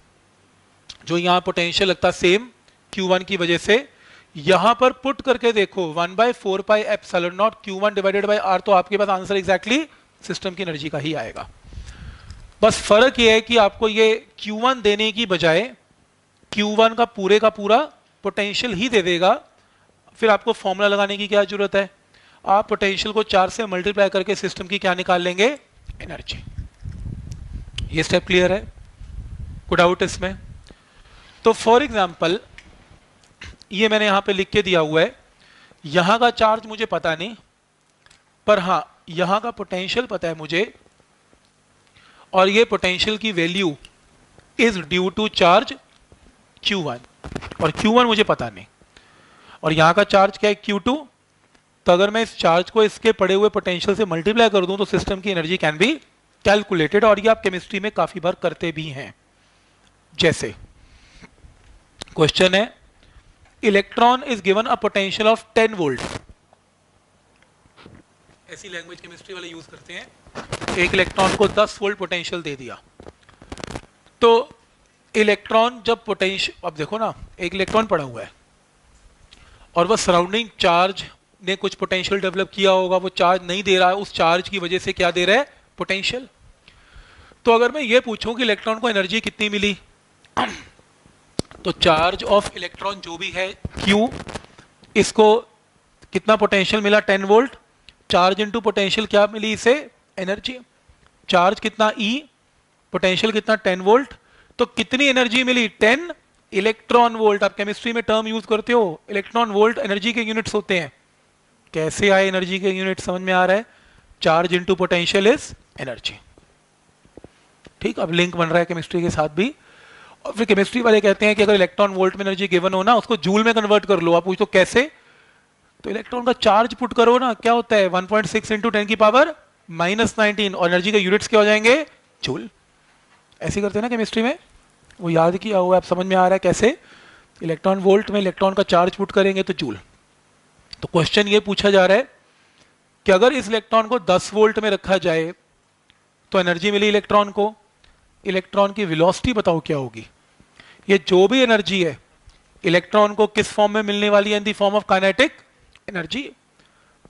जो यहां पोटेंशियल लगता सेम Q1 की वजह से, यहां पर पुट करके देखो 1/4πε0 Q1 डिवाइडेड बाई R, तो आपके पास आंसर एग्जैक्टली सिस्टम की एनर्जी का ही आएगा। बस फर्क यह है कि आपको ये Q1 देने की बजाय Q1 का पूरा पोटेंशियल ही दे देगा। फिर आपको फॉर्मूला लगाने की क्या जरूरत है, आप पोटेंशियल को 4 से मल्टीप्लाई करके सिस्टम की क्या निकाल लेंगे, एनर्जी। ये स्टेप क्लियर है? कोई डाउट इसमें? तो फॉर एग्जांपल ये मैंने यहां पे लिख के दिया हुआ है, यहां का चार्ज मुझे पता नहीं, पर हां यहां का पोटेंशियल पता है मुझे, और ये पोटेंशियल की value is due to charge Q1, और Q1 मुझे पता नहीं, और यहां का चार्ज क्या है, Q2। तो अगर मैं इस चार्ज को इसके पड़े हुए पोटेंशियल से मल्टीप्लाई कर दूं तो सिस्टम की एनर्जी कैन बी कैलकुलेटेड, और ये आप केमिस्ट्री में काफी बार करते भी हैं। जैसे क्वेश्चन है, electron is given a potential of 10 volt, ऐसी लैंग्वेज केमिस्ट्री वाले यूज करते हैं। एक इलेक्ट्रॉन को 10 वोल्ट पोटेंशियल दे दिया, तो इलेक्ट्रॉन जब पोटेंशियल, अब देखो ना, एक इलेक्ट्रॉन पड़ा हुआ है और वह सराउंडिंग चार्ज ने कुछ पोटेंशियल डेवलप किया होगा, वो चार्ज नहीं दे रहा है, उस चार्ज की वजह से क्या दे रहा है, पोटेंशियल। तो अगर मैं ये पूछूं कि इलेक्ट्रॉन को एनर्जी कितनी मिली, तो चार्ज ऑफ इलेक्ट्रॉन जो भी है Q, इसको कितना पोटेंशियल मिला, 10 वोल्ट, चार्ज इनटू पोटेंशियल क्या मिली इसे, एनर्जी। चार्ज कितना E, पोटेंशियल कितना 10 वोल्ट, तो कितनी एनर्जी मिली, 10 इलेक्ट्रॉन वोल्ट। आप केमिस्ट्री में टर्म यूज करते हो, इलेक्ट्रॉन वोल्ट एनर्जी के यूनिट्स होते हैं। कैसे आए एनर्जी के यूनिट, समझ में आ रहा है, charge into potential is energy. ठीक, अब लिंक बन रहा है केमिस्ट्री के साथ भी। और फिर केमिस्ट्री वाले कहते हैं कि अगर इलेक्ट्रॉन वोल्ट में एनर्जी गिवन हो ना, उसको जूल में कन्वर्ट कर लो। आप पूछो कैसे, तो इलेक्ट्रॉन का चार्ज पुट करो ना, क्या होता है 1.6 इंटू 10 की पावर -19, और एनर्जी के यूनिट्स क्या हो जाएंगे, जूल। ऐसे करते हैं ना केमिस्ट्री में, वो याद किया हुआ, आप समझ में आ रहा है कैसे, इलेक्ट्रॉन वोल्ट में इलेक्ट्रॉन का चार्ज पुट करेंगे तो जूल। तो क्वेश्चन ये पूछा जा रहा है कि अगर इस इलेक्ट्रॉन को 10 वोल्ट में रखा जाए तो एनर्जी मिली इलेक्ट्रॉन को, इलेक्ट्रॉन की वेलोसिटी बताओ क्या होगी। ये जो भी एनर्जी है इलेक्ट्रॉन को किस फॉर्म में मिलने वाली है, in the form of kinetic energy.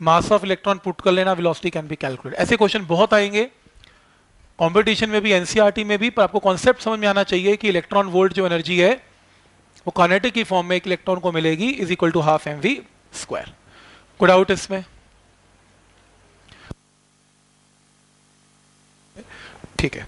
Mass of electron put कर लेना, वेलोसिटी कैन बी कैलकुलेट। ऐसे क्वेश्चन बहुत आएंगे कंपटीशन में भी, एनसीईआरटी में भी, पर आपको कॉन्सेप्ट समझ में आना चाहिए कि इलेक्ट्रॉन वोल्ट जो एनर्जी है वो काइनेटिक की फॉर्म में एक इलेक्ट्रॉन को मिलेगी, is equal to half mv²। कोई डाउट इसमें? ठीक है।